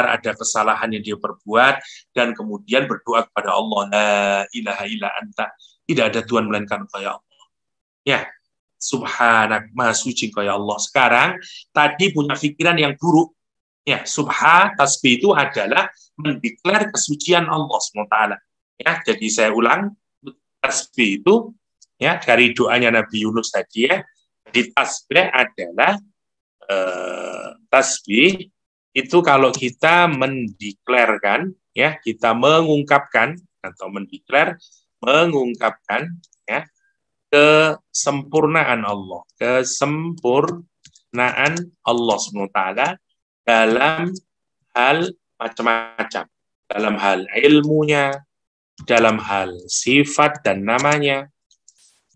ada kesalahan yang dia perbuat, dan kemudian berdoa kepada Allah, la ilaha illa anta, tidak ada Tuhan melainkan Engkau ya Allah. Ya, subhanak, maha suci Engkau ya Allah. Sekarang tadi punya pikiran yang buruk. Ya, tasbih itu adalah mendeklar kesucian Allah SWT. Ya, jadi saya ulang, tasbih itu ya dari doanya Nabi Yunus tadi ya. Jadi tasbih adalah tasbih itu kalau kita mendeklarkan ya, kita mengungkapkan atau mengungkapkan ya kesempurnaan Allah SWT dalam hal macam-macam. dalam hal ilmunya, dalam hal sifat dan namanya,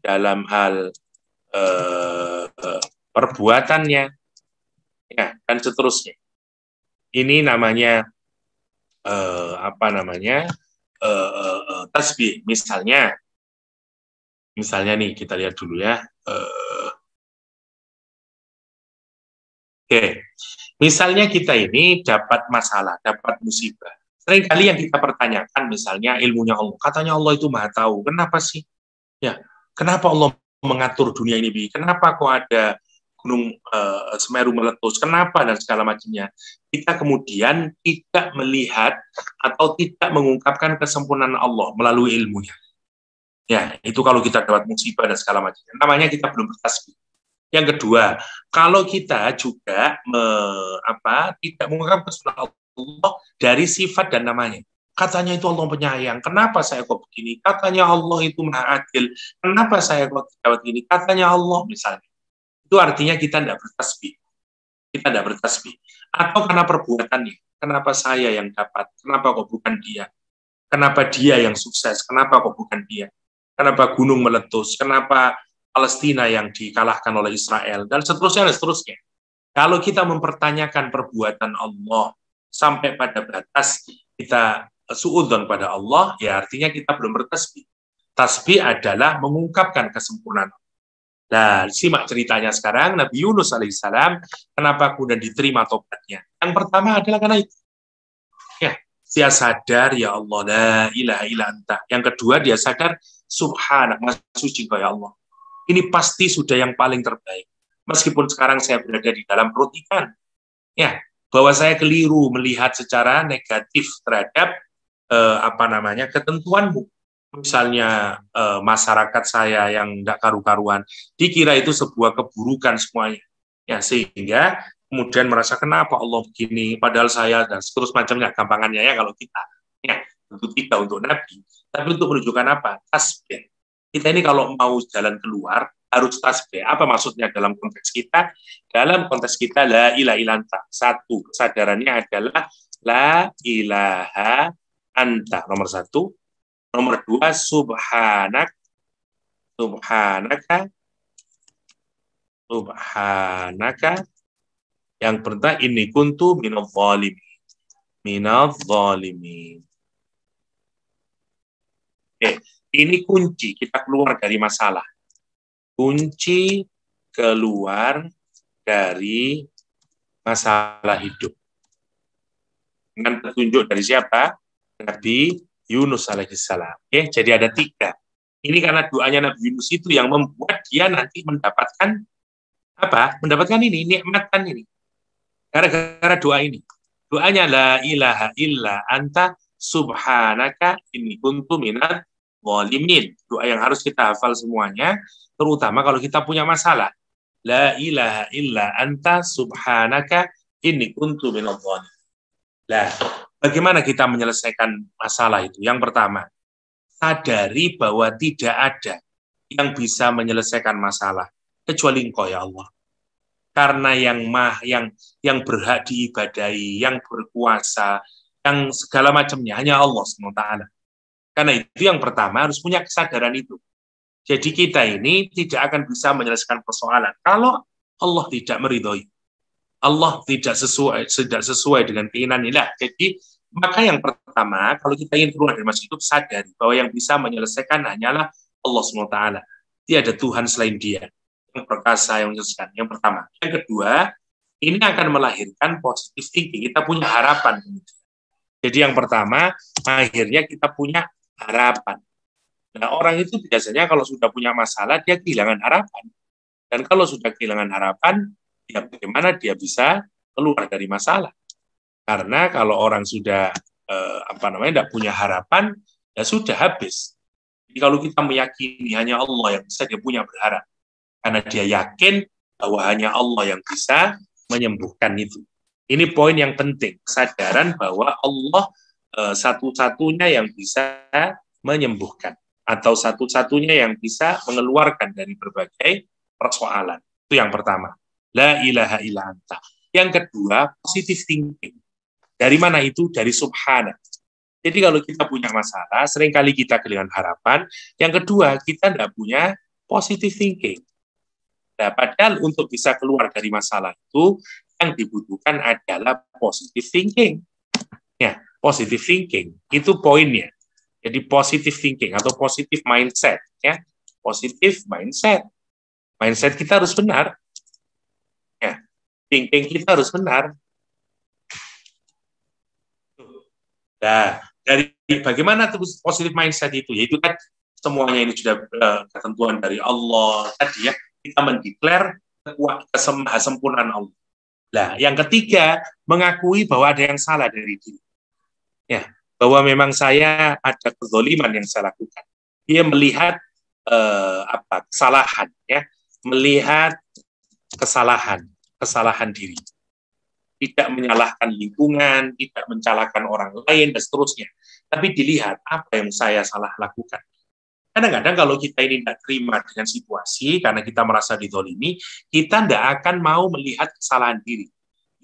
dalam hal perbuatannya, ya, dan seterusnya. Ini namanya tasbih. Misalnya nih kita lihat dulu ya. Oke, misalnya kita ini dapat masalah, dapat musibah. Seringkali yang kita pertanyakan, misalnya ilmunya Allah. Katanya Allah itu maha tahu. Kenapa sih? Ya, kenapa Allah mengatur dunia ini? Kenapa kok ada gunung Semeru meletus? Kenapa dan segala macamnya? Kita kemudian tidak melihat atau tidak mengungkapkan kesempurnaan Allah melalui ilmunya. Ya, itu kalau kita dapat musibah dan segala macamnya. Namanya kita belum bertasbih. Yang kedua, kalau kita juga tidak mengungkapkan kesempurnaan Allah dari sifat dan namanya. Katanya itu Allah penyayang, kenapa saya kok begini? Katanya Allah itu maha adil, kenapa saya kok dapat begini? Katanya Allah misalnya. Itu artinya kita tidak bertasbih. Kita tidak bertasbih. Atau karena perbuatannya. Kenapa saya yang dapat? Kenapa kok bukan dia? Kenapa dia yang sukses? Kenapa kok bukan dia? Kenapa gunung meletus? Kenapa Palestina yang dikalahkan oleh Israel? Dan seterusnya, dan seterusnya. Kalau kita mempertanyakan perbuatan Allah sampai pada batas kita suudzon pada Allah, ya artinya kita belum bertasbih. Tasbih adalah mengungkapkan kesempurnaan. Nah, simak ceritanya sekarang, Nabi Yunus alaihissalam, kenapa kemudian diterima tobatnya? Yang pertama adalah karena itu. Ya, dia sadar, ya Allah, la ilaha illa anta. Yang kedua, dia sadar, subhanak, maha suci kau ya Allah. Ini pasti sudah yang paling terbaik. Meskipun sekarang saya berada di dalam perut ikan. Ya, bahwa saya keliru melihat secara negatif terhadap ketentuanmu. Misalnya masyarakat saya yang tidak karu-karuan, dikira itu sebuah keburukan semuanya. Ya, sehingga kemudian merasa kenapa Allah begini, padahal saya, dan seterus macamnya, gampangannya ya kalau kita. Ya, tentu tidak untuk Nabi. Tapi untuk menunjukkan apa? Tasbih. Kita ini kalau mau jalan keluar, harus tasbih. Apa maksudnya dalam konteks kita? Dalam konteks kita, la ilaha illa anta. Satu, kesadarannya adalah la ilaha anta. Nomor satu. Nomor dua, subhanaka. Yang pertama, ini kuntu minadh zalimin. Oke, ini kunci kita keluar dari masalah. Kunci keluar dari masalah hidup. Dengan petunjuk dari siapa? Nabi Yunus alaihissalam. Oke, jadi ada 3. Ini karena doanya Nabi Yunus itu yang membuat dia nanti mendapatkan apa? Mendapatkan ini, nikmatan ini. Gara-gara doa ini. Doanya la ilaha illa anta subhanaka inni kuntu minadh zalimin. Doa yang harus kita hafal semuanya, terutama kalau kita punya masalah. La ilaha illa anta subhanaka inni kuntu minadh zalimin. Nah, bagaimana kita menyelesaikan masalah itu? Yang pertama, sadari bahwa tidak ada yang bisa menyelesaikan masalah kecuali Engkau ya Allah. Karena yang berhak diibadahi, yang berkuasa, yang segala macamnya hanya Allah SWT. Karena itu yang pertama harus punya kesadaran itu. Jadi kita ini tidak akan bisa menyelesaikan persoalan kalau Allah tidak meridhoi. Allah tidak sesuai dengan keinginan ilah. Jadi maka yang pertama, kalau kita ingin keluar dari masalah hidup, sadari bahwa yang bisa menyelesaikan hanyalah Allah SWT. Tiada Tuhan selain Dia yang perkasa, yang menyelesaikan. Yang pertama. Yang kedua, ini akan melahirkan positive thinking. Kita punya harapan. Jadi yang pertama, akhirnya kita punya harapan. Nah, orang itu biasanya kalau sudah punya masalah, dia kehilangan harapan. Dan kalau sudah kehilangan harapan, ya bagaimana dia bisa keluar dari masalah? Karena kalau orang sudah tidak punya harapan, ya sudah habis. Jadi kalau kita meyakini hanya Allah yang bisa, dia punya berharap. Karena dia yakin bahwa hanya Allah yang bisa menyembuhkan itu. Ini poin yang penting, kesadaran bahwa Allah satu-satunya yang bisa menyembuhkan atau satu-satunya yang bisa mengeluarkan dari berbagai persoalan. Itu yang pertama. La ilaha illa anta. Yang kedua, positive thinking. Dari mana itu? Dari subhana. Jadi kalau kita punya masalah, seringkali kita kehilangan harapan. Yang kedua, kita tidak punya positive thinking. Nah, padahal untuk bisa keluar dari masalah itu, yang dibutuhkan adalah positive thinking. Ya, positive thinking itu poinnya. Jadi positive thinking atau positive mindset, ya, positive mindset. Mindset kita harus benar. Ya, thinking kita harus benar. Nah, dari bagaimana positive mindset itu? Yaitu kan semuanya ini sudah ketentuan dari Allah tadi ya. Kita mendeklar kesempurnaan Allah. Nah, yang ketiga, mengakui bahwa ada yang salah dari diri. Ya, bahwa memang saya ada kezaliman yang saya lakukan. Dia melihat kesalahan, ya, melihat kesalahan diri. Tidak menyalahkan lingkungan, tidak mencalahkan orang lain, dan seterusnya. Tapi dilihat apa yang saya salah lakukan. Kadang-kadang kalau kita ini tidak terima dengan situasi, karena kita merasa dizalimi, kita tidak akan mau melihat kesalahan diri.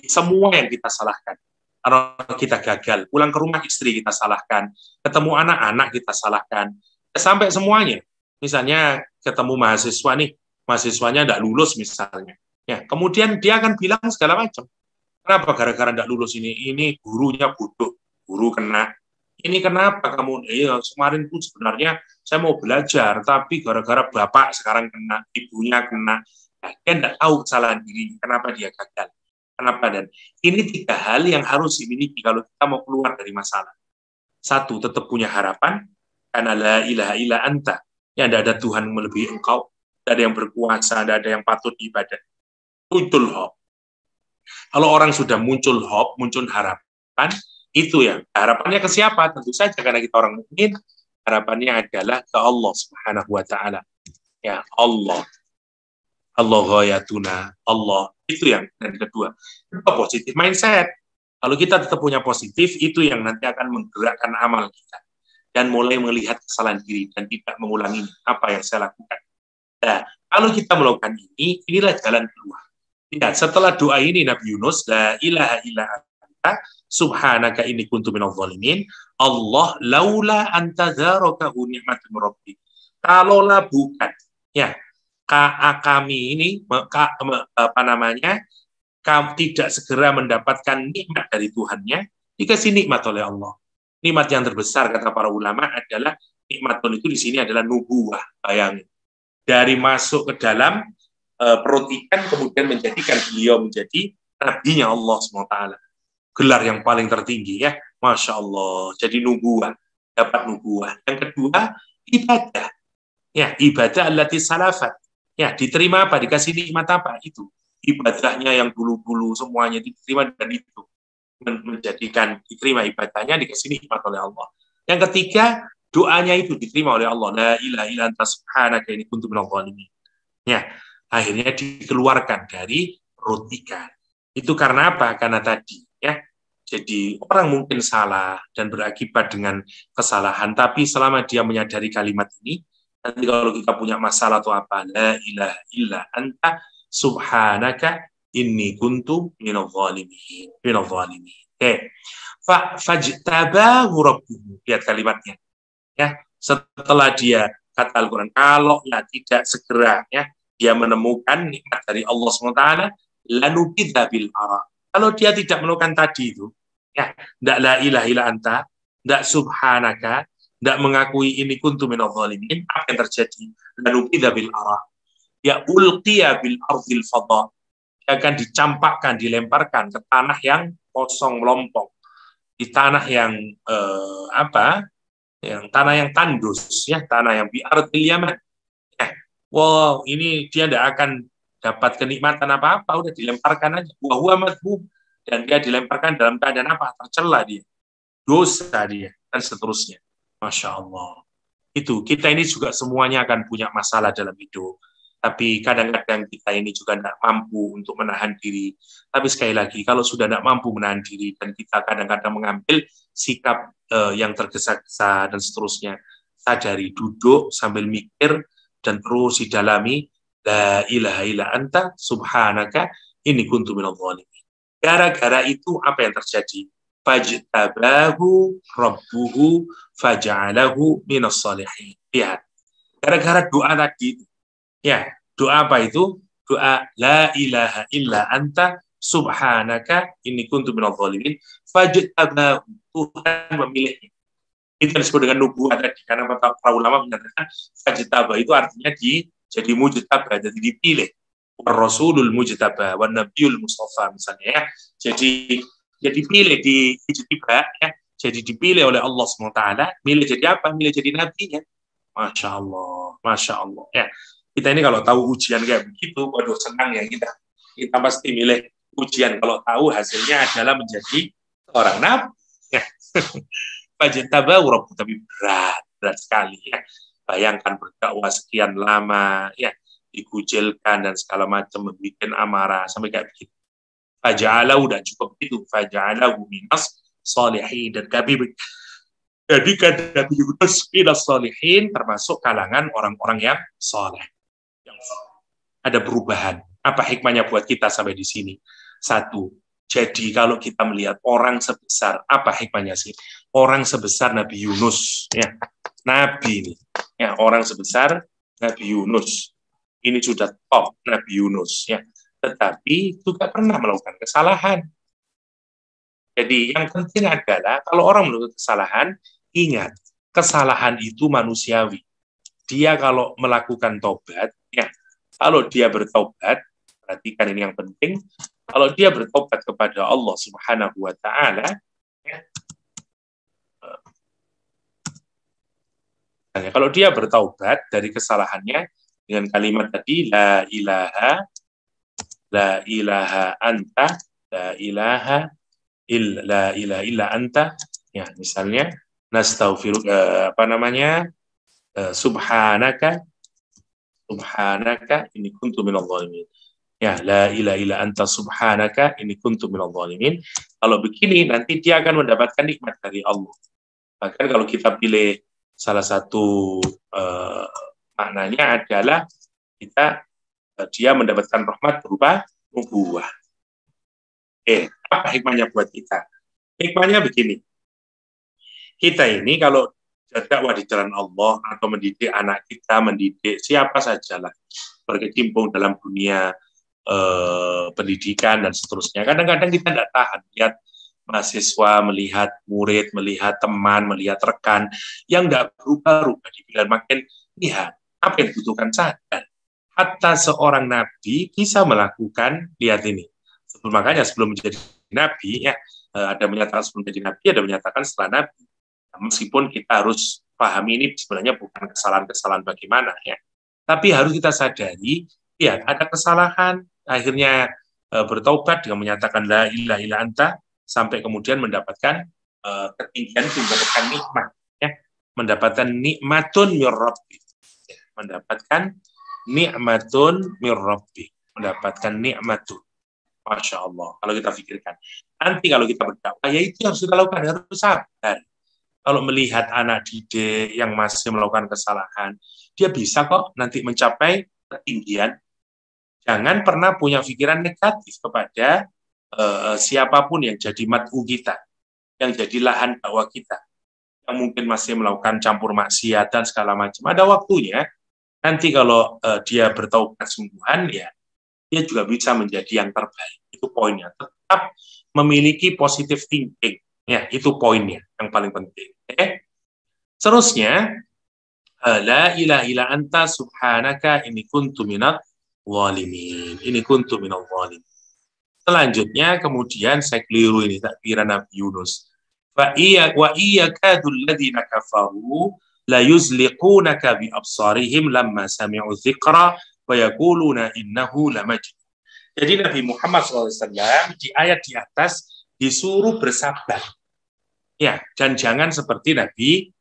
Semua yang kita salahkan. Kalau kita gagal, pulang ke rumah istri kita salahkan, ketemu anak-anak kita salahkan, sampai semuanya. Misalnya ketemu mahasiswa nih, mahasiswanya tidak lulus misalnya. Ya, kemudian dia akan bilang segala macam. Kenapa gara-gara tidak lulus ini? Ini gurunya bodoh, guru kena. Ini kenapa kamu? Kemarin pun sebenarnya saya mau belajar, tapi gara-gara bapak sekarang kena, ibunya kena. Nah, dia tidak tahu kesalahan diri, kenapa dia gagal. Kenapa? Dan ini 3 hal yang harus dimiliki kalau kita mau keluar dari masalah. 1, tetap punya harapan, karena la ilaha illa anta, yang tidak ada Tuhan melebihi engkau, tidak ada yang berkuasa, tidak ada yang patut ibadah. Muncul hope. Kalau orang sudah muncul hope, muncul harapan, itu ya. Harapannya ke siapa? Tentu saja karena kita orang mukmin, harapannya adalah ke Allah Subhanahu wa taala. Ya, Allah. Allah ghayatuna, Allah. Itu yang kedua. Positif mindset. Kalau kita tetap punya positif, itu yang nanti akan menggerakkan amal kita. Dan mulai melihat kesalahan diri dan tidak mengulangi apa yang saya lakukan. Nah, kalau kita melakukan ini, inilah jalan keluar. Lihat, setelah doa ini Nabi Yunus, la ilaha illa anta, subhanaka inni kuntu minadh dhalimin, Allah laula anta dzarakahu ni'matun rabbi. Kalaulah bukan, ya, kami ini, tidak segera mendapatkan nikmat dari Tuhannya, dikasih nikmat oleh Allah. Nikmat yang terbesar, kata para ulama, adalah nikmat itu di sini adalah nubuwah. Bayangin. Dari masuk ke dalam perut ikan, kemudian menjadikan beliau menjadi nabinya Allah SWT. Gelar yang paling tertinggi, ya. Masya Allah. Jadi nubuwah. Dapat nubuwah. Yang kedua, ibadah. Ya, ibadah allati salafat. Ya, diterima apa? Dikasih nikmat apa? Itu. Ibadahnya yang dulu-dulu semuanya diterima, dan itu menjadikan diterima ibadahnya, dikasih nikmat oleh Allah. Yang ketiga, doanya itu diterima oleh Allah. La ilaha illa anta subhanaka inni kuntu minadh dhalimin. Ya, akhirnya dikeluarkan dari perut ikan. Itu karena apa? Karena tadi, ya. Jadi orang mungkin salah dan berakibat dengan kesalahan, tapi selama dia menyadari kalimat ini, nanti kalau kita punya masalah atau apa, la ilaha illa anta subhanaka inni kuntu minadh dhalimin. Oke. Fajtabahu rabbuhu. Lihat kalimatnya. Ya, setelah dia kata Al-Qur'an, kalau tidak segera, ya, dia menemukan nikmat dari Allah SWT, lanubidha bil ara. Kalau dia tidak menemukan tadi itu, ya, tidak la ilaha illa anta, tidak subhanaka, tidak mengakui ini kuntu minadh dhalimin, apa yang terjadi? Lanubidha bil ara. Ya ulqiya bil ardil fadha. Dia akan dicampakkan, dilemparkan ke tanah yang kosong melompong, di tanah yang yang tanah yang tandus, ya, tanah yang bi'ardil yaman. Wow, ini dia tidak akan dapat kenikmatan apa-apa, udah dilemparkan aja. Wa huwa madhub, dan dia dilemparkan dalam keadaan apa? Tercela dia, dosa dia, dan seterusnya. Masya Allah. Itu, kita ini juga semuanya akan punya masalah dalam hidup. Tapi kadang-kadang kita ini juga tidak mampu untuk menahan diri. Tapi sekali lagi, kalau sudah tidak mampu menahan diri, dan kita kadang-kadang mengambil sikap yang tergesa-gesa dan seterusnya, sadari, duduk sambil mikir, dan terus didalami, la ilaha illa anta subhanaka inni kuntu minadh dhalimin. Gara-gara itu apa yang terjadi? fajtabahu rabbuhu faja'alahu minas shalihin. Lihat, gara-gara doa tadi, ya, doa apa itu? Doa la ilaha illa anta subhanaka inni kuntu minadh dhalimin. Fajtabahu, Tuhan memilihnya. Itu yang disebut dengan nubuah tadi, karena para ulama menyatakan fajtabah itu artinya jadi mujtabah, jadi dipilih. Rasulul mujtabah wan nabiyul mustafa misalnya, ya. Jadi dipilih di ijtibah, ya. Jadi dipilih oleh Allah SWT, milih jadi apa? Milih jadi nabinya. Masya Allah, ya. Kita ini kalau tahu ujian kayak begitu, waduh senang ya kita. Kita pasti milih ujian kalau tahu hasilnya adalah menjadi seorang nabi. Ya. Fajtabahu rabbuhu, tapi berat sekali, ya. Bayangkan berdakwah sekian lama, ya, dikucilkan dan segala macam, membuat amarah sampai kayak begitu. Faja'alahu, dan cukup itu, faja'alahu minas shalihin, dan kami jadikan Nabi Yunus minas shalihin, termasuk kalangan orang-orang yang saleh. Ada perubahan. Apa hikmahnya buat kita sampai di sini? Satu, jadi kalau kita melihat orang sebesar, apa hikmahnya sih? Orang sebesar Nabi Yunus, ya, Nabi ini, ya, orang sebesar Nabi Yunus, ini sudah top Nabi Yunus, ya, tetapi juga pernah melakukan kesalahan. Jadi yang penting adalah kalau orang melakukan kesalahan, ingat, kesalahan itu manusiawi. Dia kalau melakukan tobat, ya, kalau dia bertobat, perhatikan ini yang penting, kalau dia bertobat kepada Allah Subhanahu wa Ta'ala, ya, kalau dia bertaubat dari kesalahannya dengan kalimat tadi la ilaha anta, la ilaha illa anta, ya, misalnya nastaghfiruka, subhanaka inni kuntu minadh dhalimin, ya, la ilaha illa anta subhanaka inni kuntu minadh dhalimin. Kalau begini nanti dia akan mendapatkan nikmat dari Allah. Bahkan kalau kita pilih salah satu maknanya adalah dia mendapatkan rahmat berupa nubuwah. Apa hikmahnya buat kita? Hikmahnya begini. Kita ini kalau dakwah di jalan Allah atau mendidik anak kita, mendidik siapa sajalah, berkecimpung dalam dunia pendidikan dan seterusnya. Kadang-kadang kita tidak tahan lihat mahasiswa, melihat murid, melihat teman, melihat rekan yang tidak berubah-ubah, dibilang makin lihat apa yang dibutuhkan sadar. Hatta seorang nabi bisa melakukan, lihat ini. Makanya sebelum menjadi nabi, ya, ada menyatakan sebelum menjadi nabi, ada menyatakan setelah nabi. Nah, meskipun kita harus pahami ini sebenarnya bukan kesalahan-kesalahan bagaimana, ya. Tapi harus kita sadari, ya, ada kesalahan, akhirnya bertaubat dengan menyatakan la ilaha illa anta, sampai kemudian mendapatkan ketinggian, mendapatkan nikmat, ya, mendapatkan nikmatun mir rabbi, ya, mendapatkan nikmatun mir rabbi, mendapatkan nikmatun. Masya Allah, kalau kita pikirkan. Nanti kalau kita berdakwah, ya itu harus kita lakukan, harus sabar. Kalau melihat anak didik yang masih melakukan kesalahan, dia bisa kok nanti mencapai ketinggian. Jangan pernah punya pikiran negatif kepada siapapun yang jadi mad'u kita, yang jadi lahan dakwah kita, yang mungkin masih melakukan campur maksiat dan segala macam. Ada waktunya, nanti kalau dia bertaubat sungguhan, ya, dia juga bisa menjadi yang terbaik. Itu poinnya. Tetap memiliki positive thinking. Ya, itu poinnya yang paling penting. Terusnya, la ilaha illa anta subhanaka inni kuntu minadh dhalimin. Inni kuntu minadh dhalimin. Selanjutnya, kemudian saya keliru ini, takbiran Nabi Yunus. Wa iyyakadul ladzina kafaru la yuzliqunaka bi absarihim lamma sami'u dzikra wa yaquluna innahu lamajnun. Jadi Nabi Muhammad SAW di ayat di atas disuruh bersabar. Ya, dan jangan seperti Nabi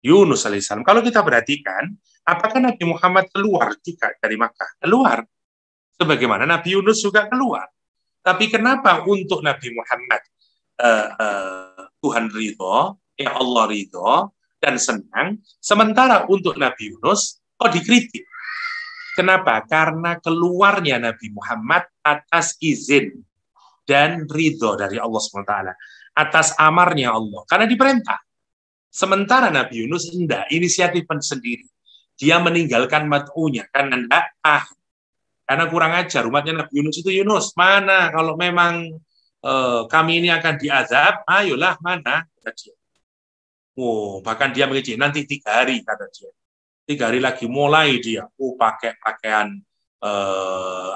Yunus alaihissalam. Kalau kita perhatikan, apakah Nabi Muhammad keluar juga dari Makkah? Keluar. Sebagaimana Nabi Yunus juga keluar. Tapi kenapa untuk Nabi Muhammad Tuhan ridho, ya Allah ridho dan senang, sementara untuk Nabi Yunus dikritik. Kenapa? Karena keluarnya Nabi Muhammad atas izin dan ridho dari Allah SWT. atas amarnya Allah, karena diperintah. Sementara Nabi Yunus enggak, inisiatif sendiri. Dia meninggalkan mat'unya, kan enggak, karena kurang ajar. Umatnya Nabi Yunus itu, Yunus, mana kalau memang kami ini akan diazab, ayolah, mana, kata dia. Oh, bahkan dia mengejek, nanti 3 hari, kata dia. 3 hari lagi mulai dia, pakai pakaian,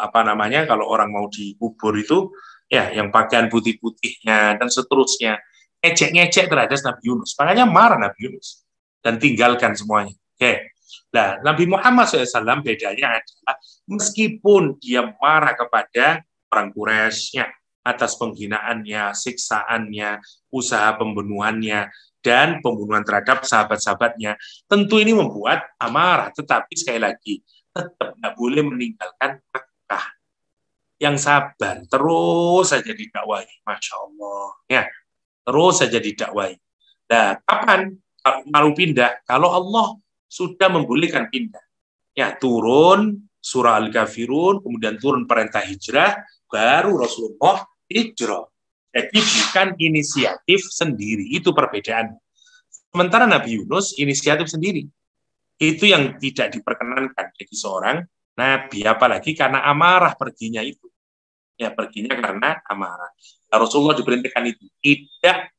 apa namanya, kalau orang mau dikubur itu, ya, yang pakaian putih-putihnya, dan seterusnya. Ngecek-ngecek terhadap Nabi Yunus. Makanya marah Nabi Yunus. Dan tinggalkan semuanya. Oke. Nah, Nabi Muhammad SAW bedanya adalah, meskipun dia marah kepada orang Quraisy, ya, atas penghinaannya, siksaannya, usaha pembunuhannya, dan pembunuhan terhadap sahabat-sahabatnya, tentu ini membuat amarah. Tetapi sekali lagi, tetap tidak boleh meninggalkan Makkah. Yang sabar, terus saja didakwahi. Masya Allah. Ya, terus saja didakwahi. Nah, kapan mau pindah? Kalau Allah sudah membolehkan pindah. Ya, turun surah Al-Kafirun, kemudian turun perintah hijrah, baru Rasulullah hijrah. Jadi bukan inisiatif sendiri, itu perbedaan. Sementara Nabi Yunus inisiatif sendiri. Itu yang tidak diperkenankan bagi seorang Nabi, apalagi karena amarah perginya itu. Ya, perginya karena amarah. Nah, Rasulullah diperintahkan itu tidak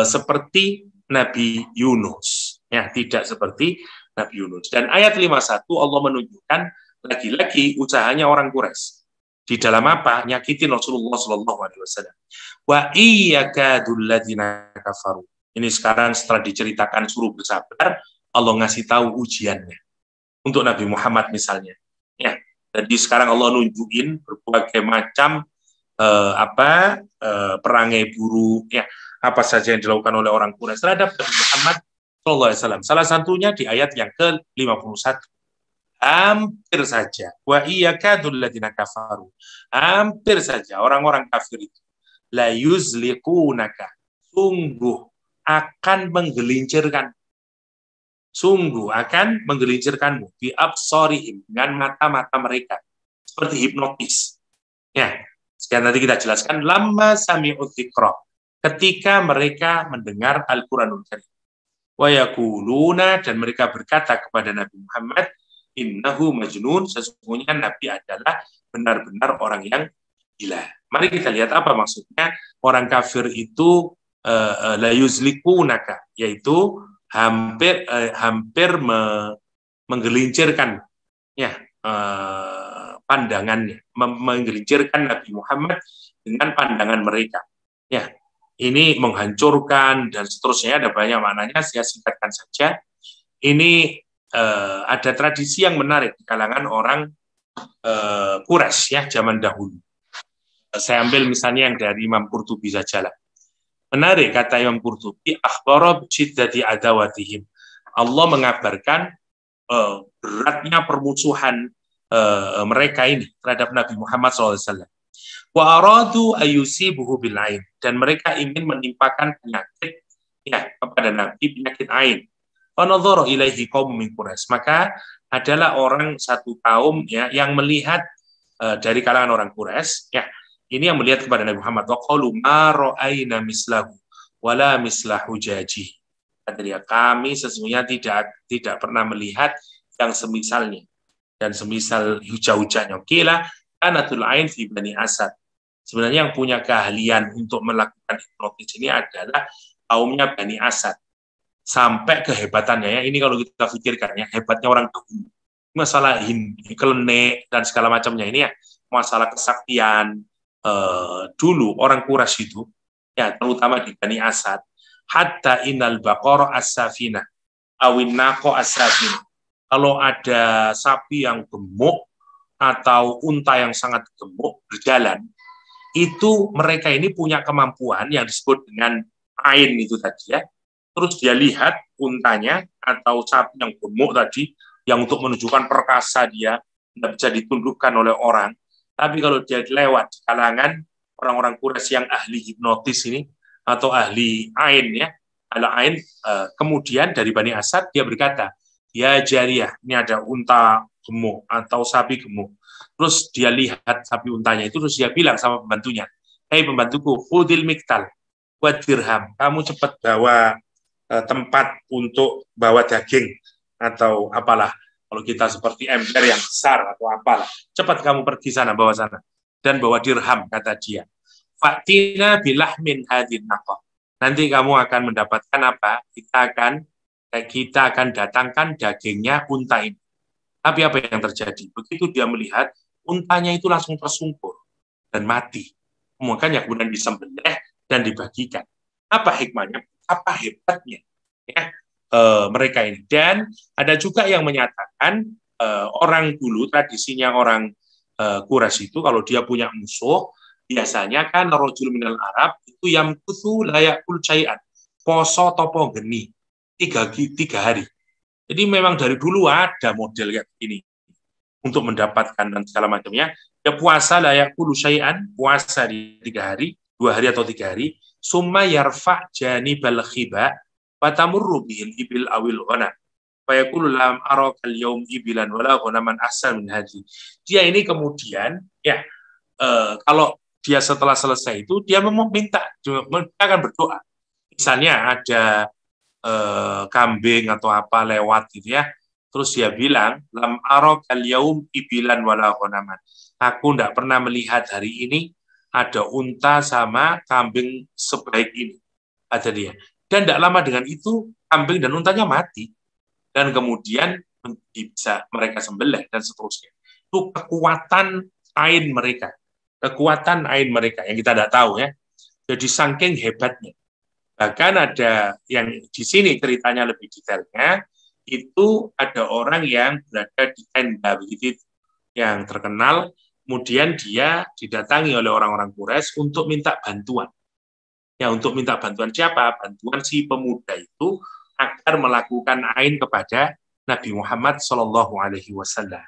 seperti Nabi Yunus. Ya, tidak seperti Nabi Yunus. Dan ayat 51 Allah menunjukkan lagi-lagi usahanya orang Quraisy. Di dalam apa? Nyakitin Rasulullah SAW. Wa iyyakadul ladzina kafaru. Ini sekarang setelah diceritakan suruh bersabar, Allah ngasih tahu ujiannya. Untuk Nabi Muhammad misalnya. Ya, jadi sekarang Allah nunjukin berbagai macam perangai buruk, ya, apa saja yang dilakukan oleh orang Quraisy terhadap Nabi Muhammad SAW. Salah satunya di ayat yang ke-51. Hampir saja, wa iyyakadul ladzina kafaru. Hampir saja orang-orang kafir itu la yuzliqunaka, sungguh akan menggelincirkan. Sungguh akan menggelincirkanmu bi absarihim, dengan mata-mata mereka, seperti hipnotis. Ya, sekarang nanti kita jelaskan lamma sami'u dzikra, ketika mereka mendengar Al-Qur'anul Karim. Wa yaquluna, dan mereka berkata kepada Nabi Muhammad, innahu majnun, sesungguhnya Nabi adalah benar-benar orang yang gila. Mari kita lihat apa maksudnya orang kafir itu la yuzliqunaka, yaitu hampir menggelincirkan, ya, pandangannya, menggelincirkan Nabi Muhammad dengan pandangan mereka. Ya, ini menghancurkan dan seterusnya, ada banyak maknanya, saya singkatkan saja. Ini ada tradisi yang menarik di kalangan orang Quraisy, ya, zaman dahulu. Saya ambil misalnya yang dari Imam Qurtubi saja lah. Menarik kata Imam Qurtubi, akhbara bi'iddati adawatihim. Allah mengabarkan beratnya permusuhan mereka ini terhadap Nabi Muhammad SAW. Wa aradu ayusibuhu bil ain, dan mereka ingin menimpakan penyakit, ya, kepada Nabi, penyakit ain. Fa nadhara ilaihi qaum min Quraisy, maka adalah orang satu kaum, ya, yang melihat dari kalangan orang Quraisy, ya, ini yang melihat kepada Nabi Muhammad. Wa qalu ma ra'ayna mislahu wala mislahu jaji. Kata dia, kami sesungguhnya tidak pernah melihat yang semisalnya dan semisal hujah-hujahnya. Kila anatul ain fi Bani Asad. Sebenarnya yang punya keahlian untuk melakukan hipnotis ini adalah kaumnya Bani Asad. Sampai kehebatannya, ya, ini kalau kita pikirkan, ya, hebatnya orang dahulu. Masalah kelenek dan segala macamnya ini, ya, masalah kesaktian. Dulu orang Quraisy itu, ya, terutama di Bani Asad, hatta innal baqara as-safina awin naqo as-safina. Kalau ada sapi yang gemuk atau unta yang sangat gemuk berjalan, itu mereka ini punya kemampuan yang disebut dengan ain itu tadi, ya. Terus dia lihat untanya atau sapi yang gemuk tadi, yang untuk menunjukkan perkasa dia tidak bisa ditundukkan oleh orang. Tapi kalau dia lewat di kalangan orang-orang Quraisy yang ahli hipnotis ini atau ahli ain, ya, ala ain, kemudian dari Bani Asad dia berkata, ya jariyah, ini ada unta gemuk atau sapi gemuk. Terus dia lihat sapi untanya itu, terus dia bilang sama pembantunya, hei pembantuku, khudil miktal, wa dirham. Kamu cepat bawa tempat untuk bawa daging atau apalah. Kalau kita seperti ember yang besar atau apalah, cepat kamu pergi sana, bawa sana. Dan bawa dirham, kata dia. Fa'tina bilahmin hadin naqah. Nanti kamu akan mendapatkan apa? Kita akan datangkan dagingnya unta ini. Tapi apa yang terjadi? Begitu dia melihat, untanya itu langsung tersungkur dan mati. Makanya kemudian disembelih dan dibagikan. Apa hikmahnya? Apa hebatnya? Ya, mereka ini. Dan ada juga yang menyatakan orang dulu, tradisinya orang Quraisy itu kalau dia punya musuh, biasanya kan rajul minal Arab itu yamkutsu layakul cai'an, poso topo geni 3 hari. Jadi memang dari dulu ada model kayak ini untuk mendapatkan dan segala macamnya. Ya puasa layakul cai'an, puasa di 3 hari, 2 hari atau 3 hari, summa yarfa janibal khiba fatamurru bihil ibil awil ghanam fayaqulu lam arakal yaum ibilan wala ghanaman ahsan min hadhi. Dia ini kemudian ya kalau dia setelah selesai itu dia meminta, dia akan berdoa. Misalnya ada kambing atau apa lewat gitu ya, terus dia bilang lam arakal yaum ibilan wala ghanaman. Aku tidak pernah melihat hari ini ada unta sama kambing sebaik ini, kata dia. Dan tidak lama dengan itu, kambing dan untanya mati. Dan kemudian bisa mereka sembelih dan seterusnya. Itu kekuatan ain mereka. Kekuatan ain mereka yang kita tidak tahu ya. Jadi saking hebatnya. Bahkan ada yang di sini ceritanya lebih detailnya, itu ada orang yang berada di tenda begitu yang terkenal, kemudian dia didatangi oleh orang-orang Quraisy untuk minta bantuan. Ya, untuk minta bantuan siapa? Bantuan si pemuda itu agar melakukan ain kepada Nabi Muhammad Shallallahu Alaihi Wasallam.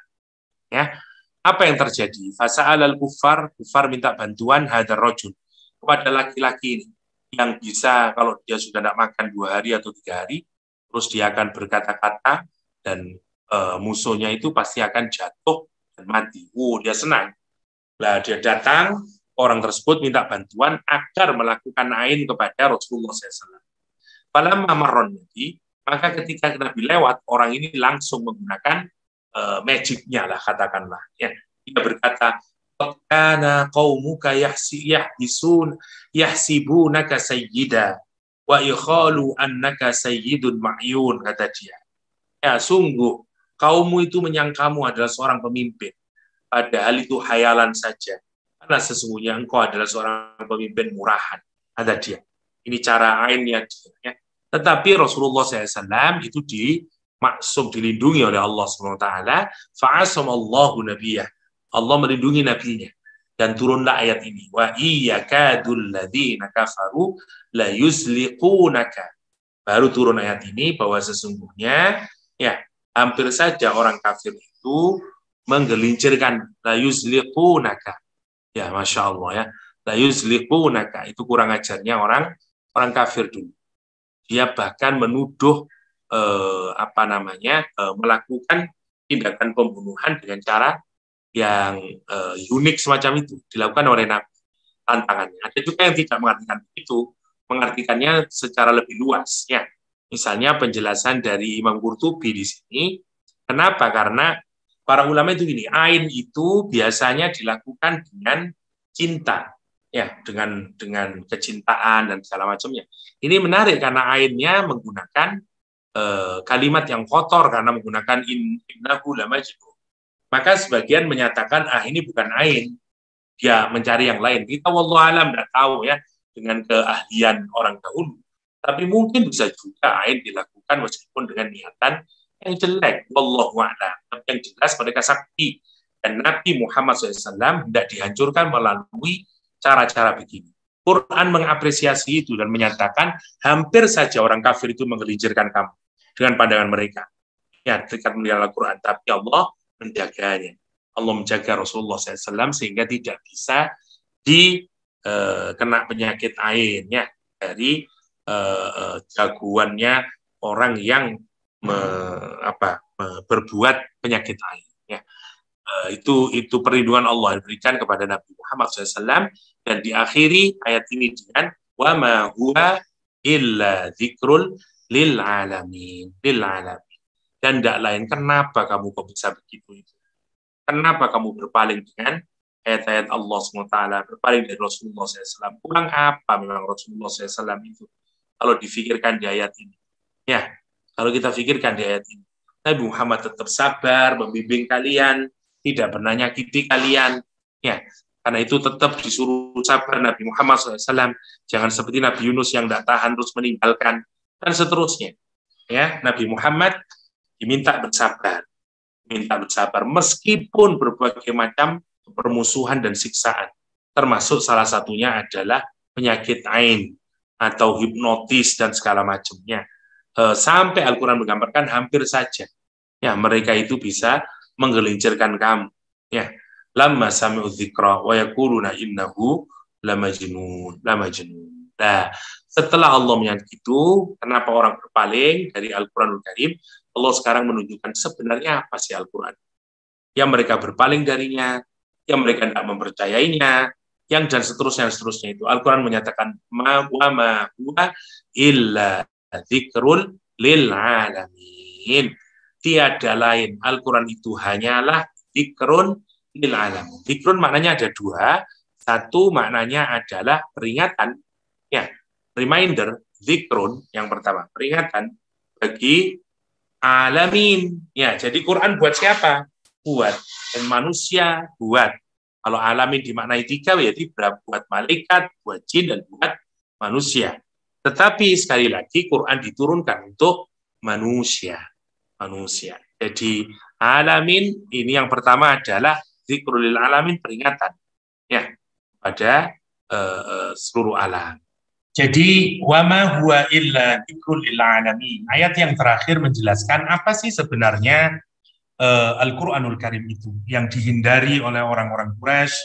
Ya, apa yang terjadi? Fasa'al al-kufar, kufar minta bantuan hadar rojul kepada laki-laki ini yang bisa kalau dia sudah tidak makan 2 hari atau 3 hari, terus dia akan berkata-kata dan musuhnya itu pasti akan jatuh dan mati. Dia senang. Lah dia datang. Orang tersebut minta bantuan agar melakukan ain kepada Rasulullah SAW. Falamma marron Nabi, maka ketika Nabi lewat, orang ini langsung menggunakan magicnya lah katakanlah. Ya. Dia berkata, "Kana qaumuka yahsibunaka sayyida wa ikhalu annaka sayyidun ma'yun," kata dia. Ya, sungguh kaummu itu menyangkamu adalah seorang pemimpin, padahal itu hayalan saja. Karena sesungguhnya engkau adalah seorang pemimpin murahan, ada dia. Ini cara ainnya dia. Ya. Tetapi Rasulullah SAW itu dimaksum, dilindungi oleh Allah SWT. Fa'asamallahu nabiyah. Allah melindungi nabinya. Dan turunlah ayat ini. Wa iyyakadul ladzina kafaru la yuzliqunaka. Baru turun ayat ini bahwa sesungguhnya ya hampir saja orang kafir itu menggelincirkan la yuzliqunaka. Ya, Masya Allah ya. La yuzliqunaka, itu kurang ajarnya orang kafir dulu. Dia bahkan menuduh melakukan tindakan pembunuhan dengan cara yang unik semacam itu dilakukan oleh Nabi. Tantangannya. Ada juga yang tidak mengartikan itu, mengartikannya secara lebih luas ya. Misalnya penjelasan dari Imam Qurtubi di sini. Kenapa? Karena para ulama itu gini, ain itu biasanya dilakukan dengan cinta, ya, dengan kecintaan dan segala macamnya. Ini menarik karena ainnya menggunakan kalimat yang kotor karena menggunakan innahu lamajnun. Maka sebagian menyatakan ini bukan ain, dia mencari yang lain. Kita wallahu alam tidak tahu ya dengan keahlian orang dahulu. Tapi mungkin bisa juga ain dilakukan meskipun dengan niatan yang jelek, wallahu a'lam. Tapi yang jelas mereka sakti dan Nabi Muhammad SAW tidak dihancurkan melalui cara-cara begini. Quran mengapresiasi itu dan menyatakan hampir saja orang kafir itu menggelincirkan kamu dengan pandangan mereka. Ya, dekat melihat Al-Quran, tapi Allah menjaganya. Allah menjaga Rasulullah SAW sehingga tidak bisa kena penyakit ain ya dari jagoannya orang yang berbuat penyakit ain ya. Itu perlindungan Allah yang diberikan kepada Nabi Muhammad SAW dan diakhiri ayat ini dengan Wa ma huwa illa dzikrul lil alamin. Lil alamin. Dan tidak lain, kenapa kamu kok bisa begitu? Kenapa kamu berpaling dengan ayat-ayat Allah SWT, berpaling dari Rasulullah SAW? Kurang apa memang Rasulullah SAW itu? Kalau difikirkan di ayat ini. Ya, kalau kita pikirkan di ayat ini. Nabi Muhammad tetap sabar, membimbing kalian, tidak pernah nyakiti kalian. Ya, karena itu tetap disuruh sabar Nabi Muhammad SAW. Jangan seperti Nabi Yunus yang tidak tahan terus meninggalkan, dan seterusnya. Ya, Nabi Muhammad diminta bersabar meskipun berbagai macam permusuhan dan siksaan, termasuk salah satunya adalah penyakit ain atau hipnotis dan segala macamnya. Sampai Al-Quran menggambarkan hampir saja ya mereka itu bisa menggelincirkan kamu. Ya, lamma sami'u dzikra wa yaquluna innahu lamajnun. Nah, setelah Allah menyatakan itu, kenapa orang berpaling dari Al-Quranul Karim? Allah sekarang menunjukkan sebenarnya apa sih Al-Quran. Yang mereka berpaling darinya, yang mereka tidak mempercayainya, yang dan seterusnya itu. Al-Quran menyatakan ma huwa illa dzikrul lil alamin. Tiada lain, Al-Quran itu hanyalah dzikrun lil alamin. Dzikrun maknanya ada dua. Satu maknanya adalah peringatan, ya, reminder. Dzikrun yang pertama, peringatan bagi alamin. Ya, jadi Quran buat siapa? Buat manusia, buat. Kalau alamin dimaknai tiga, berarti buat malaikat, buat jin, dan buat manusia. Tetapi sekali lagi Quran diturunkan untuk manusia. Jadi alamin ini yang pertama adalah dzikrul lil alamin, peringatan ya pada seluruh alam. Jadi wama huwa illa dzikrul lil alamin. Ayat yang terakhir menjelaskan apa sih sebenarnya Al-Quranul Karim itu yang dihindari oleh orang-orang Quraisy,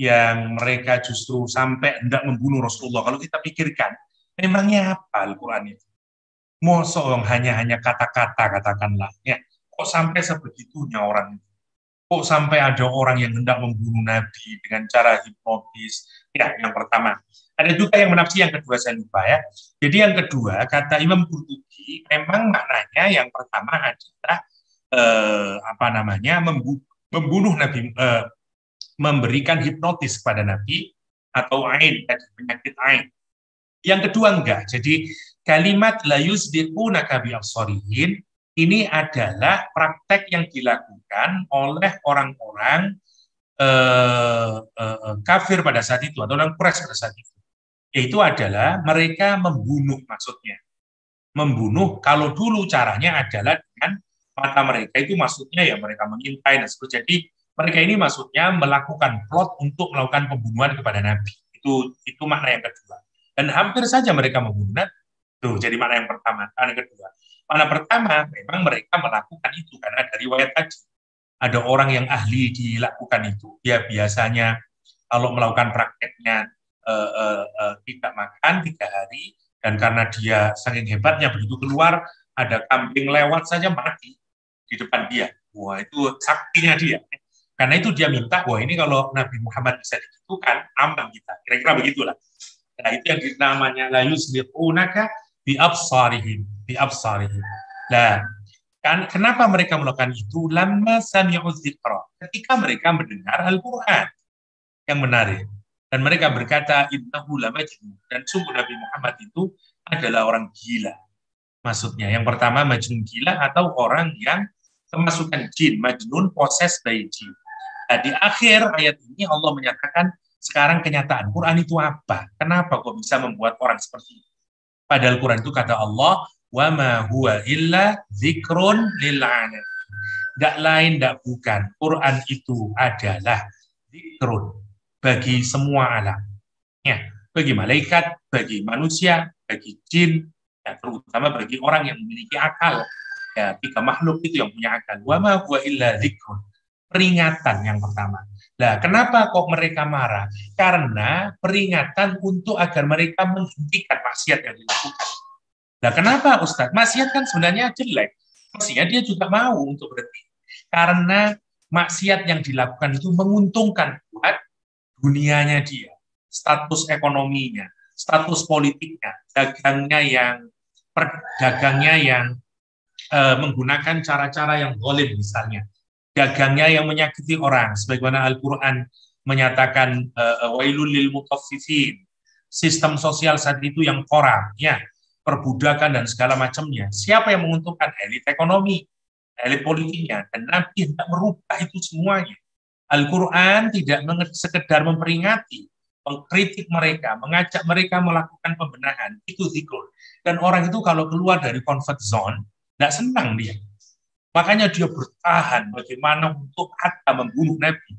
yang mereka justru sampai hendak membunuh Rasulullah. Kalau kita pikirkan, memangnya apa Al-Quran itu? Mosok hanya kata-kata katakanlah, ya. Kok sampai sebegitunya orang itu? Kok sampai ada orang yang hendak membunuh Nabi dengan cara hipnotis? Ya, yang pertama. Ada juga yang menafsir, yang kedua saya lupa ya. Jadi yang kedua, kata Imam Qurtubi, memang maknanya yang pertama adalah membunuh Nabi, memberikan hipnotis kepada Nabi atau ain, penyakit ain. Yang kedua enggak. Jadi kalimat la yusbiqunaka bi absarihim ini adalah praktek yang dilakukan oleh orang-orang kafir pada saat itu atau orang Quraisy pada saat itu. Yaitu adalah mereka membunuh, maksudnya. Membunuh, kalau dulu caranya adalah dengan mata mereka itu, maksudnya ya mereka mengintai dan sebagainya. Jadi mereka ini maksudnya melakukan plot untuk melakukan pembunuhan kepada Nabi. Itu makna yang kedua. Dan hampir saja mereka membunuh Nabi. Tuh, jadi makna yang pertama. Yang kedua, makna pertama memang mereka melakukan itu karena dari riwayat tadi ada orang yang ahli dilakukan itu. Dia biasanya kalau melakukan prakteknya tidak makan 3 hari, dan karena dia saking hebatnya begitu keluar ada kambing lewat saja mati di depan dia. Wah, itu saktinya dia. Karena itu dia minta, wah ini kalau Nabi Muhammad bisa digitukan, aman kita. Kira-kira begitulah. Nah, itu yang namanya la yusbiqunaka bi absarihim. Nah, kenapa mereka melakukan itu? Lamma sami'u dzikra. Ketika mereka mendengar Al-Qur'an. Yang menarik. Dan mereka berkata, innahu lamajnun. Dan sungguh Nabi Muhammad itu adalah orang gila. Maksudnya, yang pertama majnun gila atau orang yang kemasukan jin, majnun possessed by jin. Nah, di akhir ayat ini Allah menyatakan sekarang kenyataan Quran itu apa? Kenapa kok bisa membuat orang seperti itu? Padahal Quran itu kata Allah, wa ma huwa illa dzikrun lil alamin. Tidak lain, tidak bukan. Quran itu adalah dzikrun bagi semua alam. Ya, bagi malaikat, bagi manusia, bagi jin, ya, terutama bagi orang yang memiliki akal. Ya, 3 makhluk itu yang punya akal. Wa ma huwa illa dzikrun. Peringatan yang pertama. Nah, kenapa kok mereka marah? Karena peringatan untuk agar mereka menghentikan maksiat yang dilakukan. Nah, kenapa Ustadz? Maksiat kan sebenarnya jelek. Mestinya dia juga mau untuk berhenti. Karena maksiat yang dilakukan itu menguntungkan buat dunianya dia, status ekonominya, status politiknya, dagangnya yang menggunakan cara-cara yang zalim misalnya, dagangnya yang menyakiti orang, sebagaimana Al-Quran menyatakan wailul lil mutaffifin, sistem sosial saat itu yang korup, ya, perbudakan dan segala macamnya. Siapa yang menguntungkan? Elit ekonomi, elit politiknya, dan Nabi hendak merubah itu semuanya. Al-Quran tidak sekedar memperingati, mengkritik mereka, mengajak mereka melakukan pembenahan, itu zikrun. Dan orang itu kalau keluar dari comfort zone, tidak senang dia. Makanya dia bertahan bagaimana untuk hatta membunuh Nabi.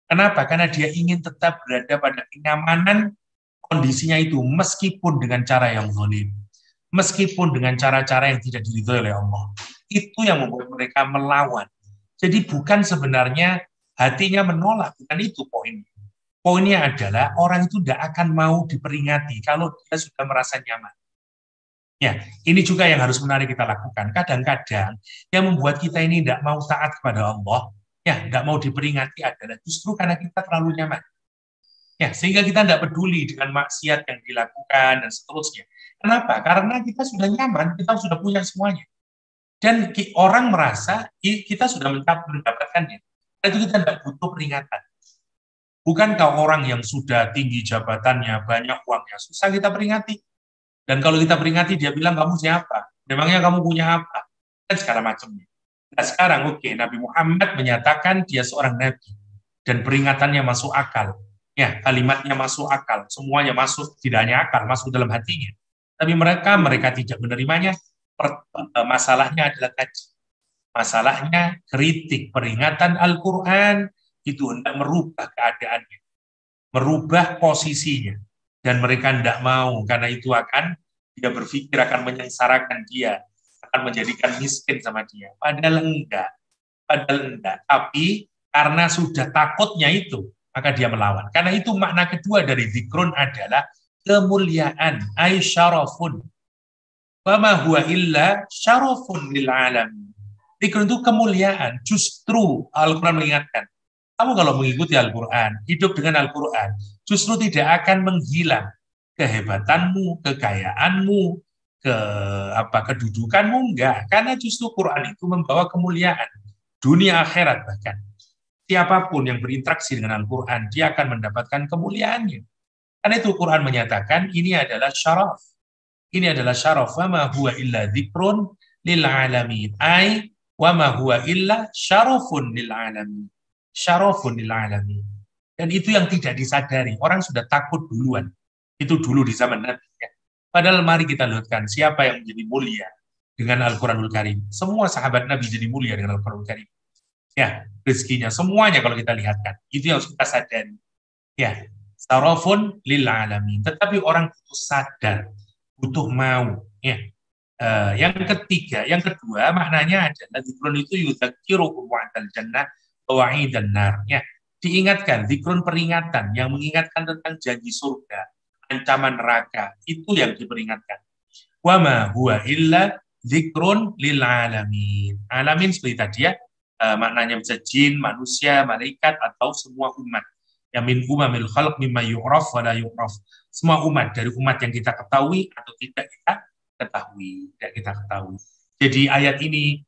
Kenapa? Karena dia ingin tetap berada pada kenyamanan kondisinya itu, meskipun dengan cara yang zalim, meskipun dengan cara-cara yang tidak diridhoi oleh Allah. Itu yang membuat mereka melawan. Jadi bukan sebenarnya hatinya menolak, bukan itu poinnya. Poinnya adalah orang itu tidak akan mau diperingati kalau dia sudah merasa nyaman. Ya, ini juga yang harus menarik kita lakukan. Kadang-kadang yang membuat kita ini tidak mau taat kepada Allah, ya, tidak mau diperingati adalah justru karena kita terlalu nyaman. Ya, sehingga kita tidak peduli dengan maksiat yang dilakukan dan seterusnya. Kenapa? Karena kita sudah nyaman, kita sudah punya semuanya. Dan orang merasa kita sudah mendapatkannya. Itu kita tidak butuh peringatan. Bukankah orang yang sudah tinggi jabatannya, banyak uangnya, susah kita peringati? Dan kalau kita peringati, dia bilang, kamu siapa? Memangnya kamu punya apa? Dan segala macamnya. Nah sekarang, Nabi Muhammad menyatakan dia seorang Nabi. Dan peringatannya masuk akal. Ya, kalimatnya masuk akal. Semuanya masuk, tidak hanya akal, masuk dalam hatinya. Tapi mereka tidak menerimanya. Masalahnya adalah tadi. Masalahnya kritik, peringatan Al-Quran, itu hendak merubah keadaannya. Merubah posisinya. Dan mereka tidak mau, karena itu dia berpikir akan menyengsarakan dia, akan menjadikan miskin sama dia. Padahal enggak. Tapi karena sudah takutnya itu, maka dia melawan. Karena itu makna kedua dari zikrun adalah kemuliaan, ay syarafun. Wa ma huwa illa syarafun lil alamin. Zikrun itu kemuliaan. Justru Al-Quran mengingatkan, kamu kalau mengikuti Al-Quran, hidup dengan Al-Quran, justru tidak akan menghilang kehebatanmu, kekayaanmu, kedudukanmu, enggak. Karena justru Quran itu membawa kemuliaan, dunia akhirat bahkan. Siapapun yang berinteraksi dengan Al-Quran, dia akan mendapatkan kemuliaannya. Karena itu Quran menyatakan, ini adalah syaraf. Ini adalah syaraf. Wa ma huwa illa dzikrun lil alamin. Ay, wa ma huwa illa syarafun lil alamin. Syarafun lil alamin. Dan itu yang tidak disadari. Orang sudah takut duluan. Itu dulu di zaman Nabi. Ya. Padahal mari kita lihatkan siapa yang menjadi mulia dengan Al-Quranul Karim. Semua sahabat Nabi jadi mulia dengan Al-Quranul Karim. Ya, rezekinya semuanya kalau kita lihatkan. Itu yang harus kita sadari. Ya, syarafun lil alamin. Tetapi orang butuh sadar, butuh mau. Ya. Yang kedua maknanya adalah zikrun itu yudzakiruhum wa'dal jannah wa'idan nar. Ya, diingatkan, zikrun peringatan yang mengingatkan tentang janji surga, ancaman neraka, itu yang diperingatkan. Wa ma huwa illa zikrun lil alamin. Alamin seperti tadi ya, maknanya bisa jin, manusia, malaikat atau semua umat. Ya min umamil khalq mimma yu'raf wa la yu'raf. Semua umat, dari umat yang kita ketahui atau tidak kita ketahui. Jadi ayat ini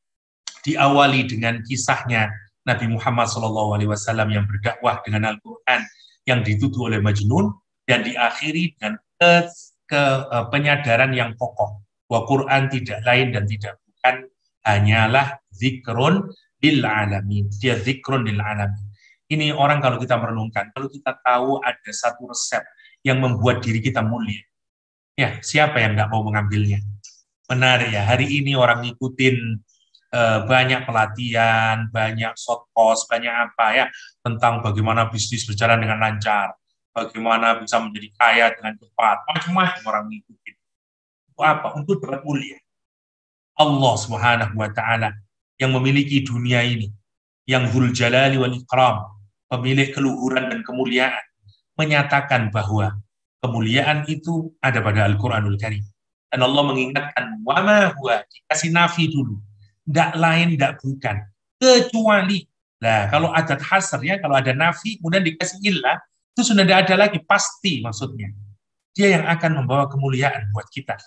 diawali dengan kisahnya Nabi Muhammad SAW yang berdakwah dengan Al-Quran yang dituduh oleh Majnun, dan diakhiri dengan penyadaran yang kokoh bahwa Quran tidak lain dan tidak bukan hanyalah zikrun lil alamin. Dia zikrun lil alamin. Ini orang kalau kita merenungkan, kalau kita tahu ada satu resep yang membuat diri kita mulia, ya siapa yang nggak mau mengambilnya? Menarik ya, hari ini orang ngikutin banyak pelatihan, banyak short course, banyak apa ya, tentang bagaimana bisnis berjalan dengan lancar, bagaimana bisa menjadi kaya dengan cepat, macam-macam orang ngikutin. Untuk apa? Untuk dapat mulia. Allah Subhanahu wa Ta'ala yang memiliki dunia ini, yang Dzul Jalali wal Ikram, pemilik keluhuran dan kemuliaan, menyatakan bahwa kemuliaan itu ada pada Al-Quranul Karim. Dan Allah mengingatkan, wa ma huwa, dikasih nafi dulu. Tidak lain, tidak bukan. Kecuali, nah kalau adat hasr ya, kalau ada nafi, kemudian dikasih illah, itu sudah tidak ada lagi, pasti maksudnya. dia yang akan membawa kemuliaan buat kita.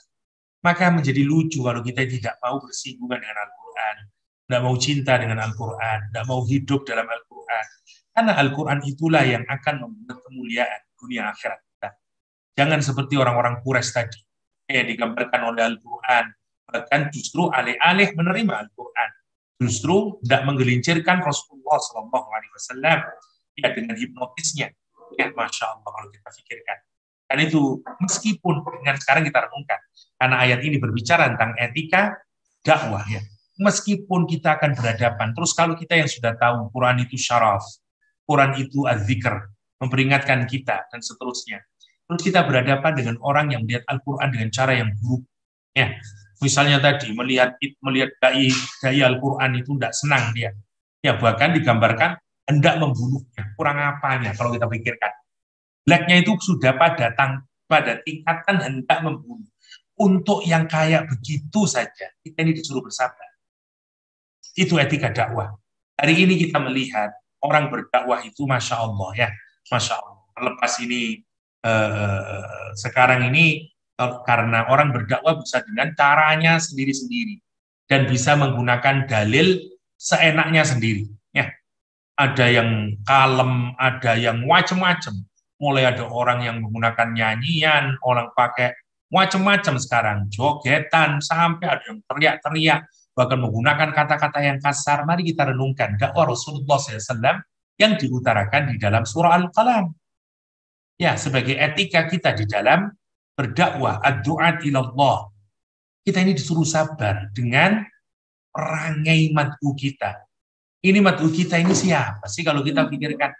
Maka menjadi lucu kalau kita tidak mau bersinggungan dengan Al-Quran, tidak mau cinta dengan Al-Quran, tidak mau hidup dalam Al-Quran. Karena Al-Quran itulah yang akan membuat kemuliaan dunia akhirat kita. Jangan seperti orang-orang Quraisy tadi, yang digambarkan oleh Al-Quran, bahkan justru alih-alih menerima Al-Quran, justru tidak menggelincirkan Rasulullah SAW ya dengan hipnotisnya. Ya, Masya Allah kalau kita pikirkan. Dan itu meskipun dengan sekarang kita renungkan, karena ayat ini berbicara tentang etika dakwah ya. Meskipun kita akan berhadapan, terus kalau kita yang sudah tahu Quran itu syaraf, Quran itu az-zikr, memperingatkan kita dan seterusnya. Terus kita berhadapan dengan orang yang melihat Al-Quran dengan cara yang buruk. Ya, misalnya tadi melihat dai Al-Quran itu tidak senang dia. Ya, bahkan digambarkan hendak membunuhnya. Kurang apanya kalau kita pikirkan. Blacknya itu sudah pada tingkatan hendak membunuh. Untuk yang kayak begitu saja, kita ini disuruh bersabar. Itu etika dakwah. Hari ini kita melihat orang berdakwah itu Masya Allah ya. Masya Allah. Lepas ini sekarang ini karena orang berdakwah bisa dengan caranya sendiri-sendiri dan bisa menggunakan dalil seenaknya sendiri. Ya, ada yang kalem, ada yang macam-macam. Mulai ada orang yang menggunakan nyanyian, orang pakai macam-macam sekarang, jogetan, sampai ada yang teriak-teriak, bahkan menggunakan kata-kata yang kasar. Mari kita renungkan dakwah Rasulullah SAW yang diutarakan di dalam surah Al-Qalam. Ya, sebagai etika kita di dalam berdakwah, ad-du'at ilallah. Kita ini disuruh sabar dengan perangai mad'u kita. Ini mad'u kita ini siapa sih kalau kita pikirkan?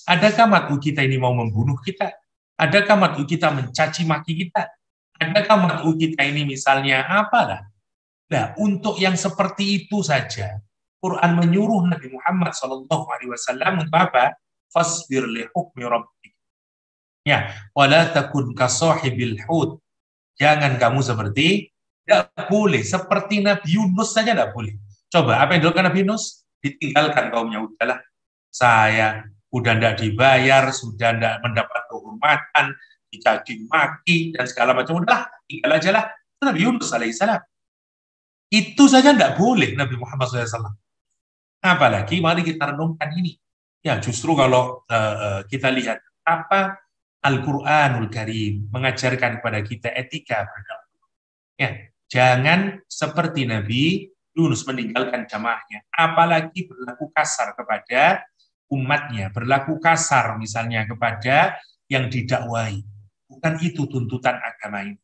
Adakah mad'u kita ini mau membunuh kita? Adakah mad'u kita mencaci maki kita? Adakah mad'u kita ini misalnya apalah? Nah, untuk yang seperti itu saja, Quran menyuruh Nabi Muhammad SAW untuk apa? Fasbir li hukmi rabbik. Ya, wala takun kasahibil hud. Jangan kamu seperti, tidak boleh seperti Nabi Yunus saja tidak boleh. Coba apa yang dilakukan Nabi Yunus? Ditinggalkan kaumnya, udahlah. Saya udah tidak dibayar, sudah tidak mendapat kehormatan, dicaci maki dan segala macam, udahlah, tinggal aja lah. Itu Nabi Yunus alaihissalam. Itu saja tidak boleh Nabi Muhammad SAW. Apalagi mari kita renungkan ini. Ya justru kalau kita lihat apa Al-Quranul Karim mengajarkan kepada kita etika berdakwah. Ya, jangan seperti Nabi Yunus meninggalkan jamaahnya, apalagi berlaku kasar kepada umatnya, berlaku kasar misalnya kepada yang didakwai. Bukan itu tuntutan agama ini.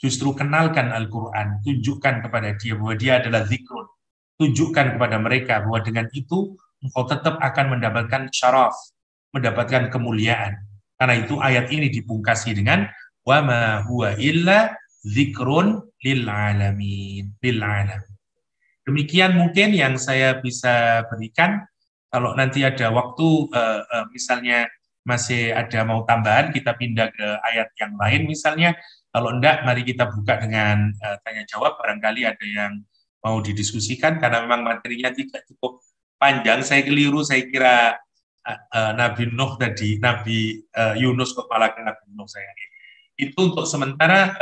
Justru kenalkan Al-Quran, tunjukkan kepada dia bahwa dia adalah zikrun. Tunjukkan kepada mereka bahwa dengan itu engkau tetap akan mendapatkan syaraf, mendapatkan kemuliaan. Karena itu ayat ini dipungkasi dengan wa ma huwa illa zikrun lil alamin. Demikian mungkin yang saya bisa berikan. Kalau nanti ada waktu, misalnya masih ada mau tambahan, kita pindah ke ayat yang lain misalnya. Kalau enggak, mari kita buka dengan tanya jawab. Barangkali ada yang mau didiskusikan karena memang materinya tidak cukup panjang. Saya keliru, saya kira Nabi Nuh tadi, Nabi Yunus kepala ke Nabi Nuh saya. Itu untuk sementara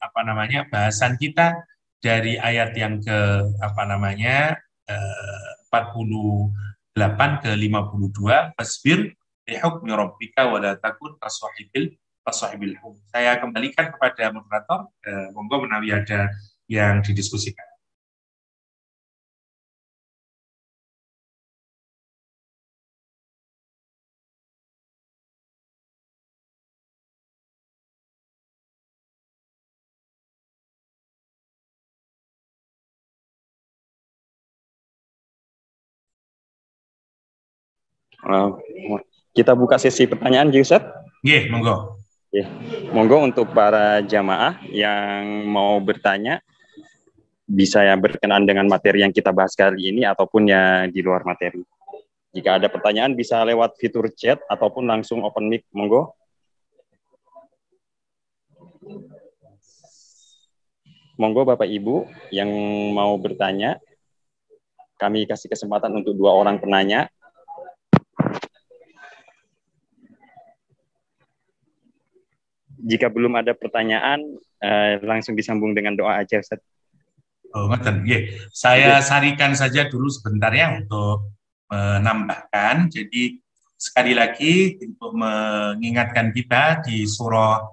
apa namanya bahasan kita dari ayat yang ke apa namanya 48 ke 52 fasbir lihukmi rabbika wa la takun kasahibil hum. Saya kembalikan kepada moderator, monggo menawi ada yang didiskusikan. Kita buka sesi pertanyaan, Ustaz. Nggih, monggo. Monggo untuk para jamaah yang mau bertanya, bisa ya berkenaan dengan materi yang kita bahas kali ini ataupun ya di luar materi. Jika ada pertanyaan bisa lewat fitur chat ataupun langsung open mic, monggo. Monggo Bapak Ibu yang mau bertanya, kami kasih kesempatan untuk 2 orang penanya. jika belum ada pertanyaan, langsung disambung dengan doa aja, Ustaz. Oh, saya sarikan saja dulu sebentar ya untuk menambahkan. Jadi sekali lagi untuk mengingatkan kita di surah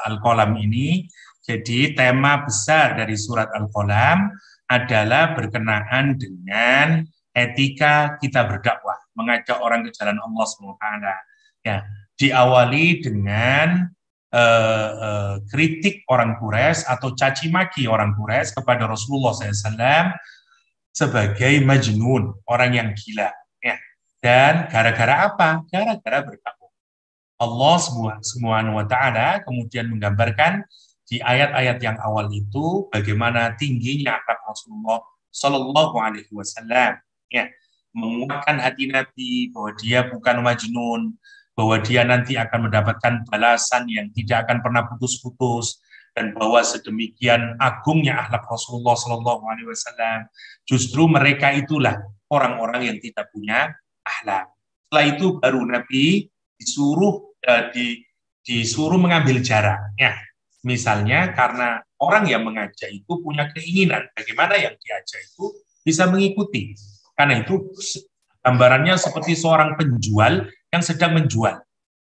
Al-Qalam ini. Jadi tema besar dari surat Al-Qalam adalah berkenaan dengan etika kita berdakwah, mengajak orang ke jalan Allah SWT. Ya, diawali dengan kritik orang Quraisy atau caci maki orang Quraisy kepada Rasulullah SAW sebagai majnun, orang yang gila. Ya. Dan gara-gara apa? Gara-gara berdakwah. Allah Subhanahu wa Ta'ala kemudian menggambarkan di ayat-ayat yang awal itu bagaimana tingginya akhlak Rasulullah Sallallahu Alaihi Wasallam. Ya, menguatkan hati Nabi bahwa dia bukan majnun, bahwa dia nanti akan mendapatkan balasan yang tidak akan pernah putus-putus, dan bahwa sedemikian agungnya akhlak Rasulullah Sallallahu Alaihi Wasallam. Justru mereka itulah orang-orang yang tidak punya akhlak. Setelah itu baru Nabi disuruh mengambil jarak. Ya, misalnya karena orang yang mengajak itu punya keinginan bagaimana yang diajak itu bisa mengikuti. Karena itu gambarannya seperti seorang penjual yang sedang menjual.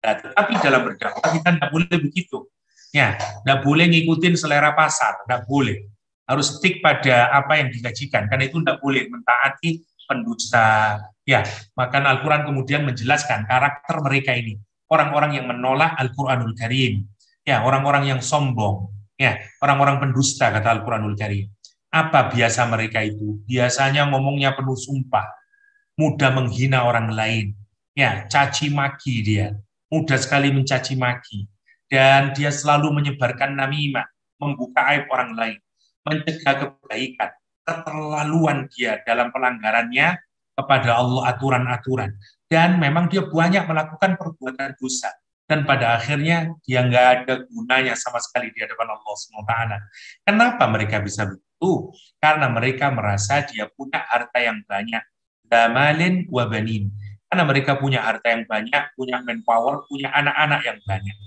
Nah, tetapi dalam berdakwah kita tidak boleh begitu. Ya, tidak boleh ngikutin selera pasar, tidak boleh. Harus stick pada apa yang digajikan, karena itu tidak boleh mentaati pendusta. Ya, maka Al-Quran kemudian menjelaskan karakter mereka ini. Orang-orang yang menolak Al-Quranul Karim. Ya, orang-orang yang sombong. Ya, orang-orang pendusta, kata Al-Quranul Karim. Apa biasa mereka itu? Biasanya ngomongnya penuh sumpah. Mudah menghina orang lain. Ya, caci maki dia. Mudah sekali mencaci maki. Dan dia selalu menyebarkan namimah, membuka aib orang lain, mencegah kebaikan, keterlaluan dia dalam pelanggarannya kepada Allah, aturan-aturan. Dan memang dia banyak melakukan perbuatan dosa. Dan pada akhirnya dia nggak ada gunanya sama sekali di hadapan Allah SWT. Kenapa mereka bisa begitu? Karena mereka merasa dia punya harta yang banyak. Damalin wa banin. Karena mereka punya harta yang banyak, punya manpower, punya anak-anak yang banyak.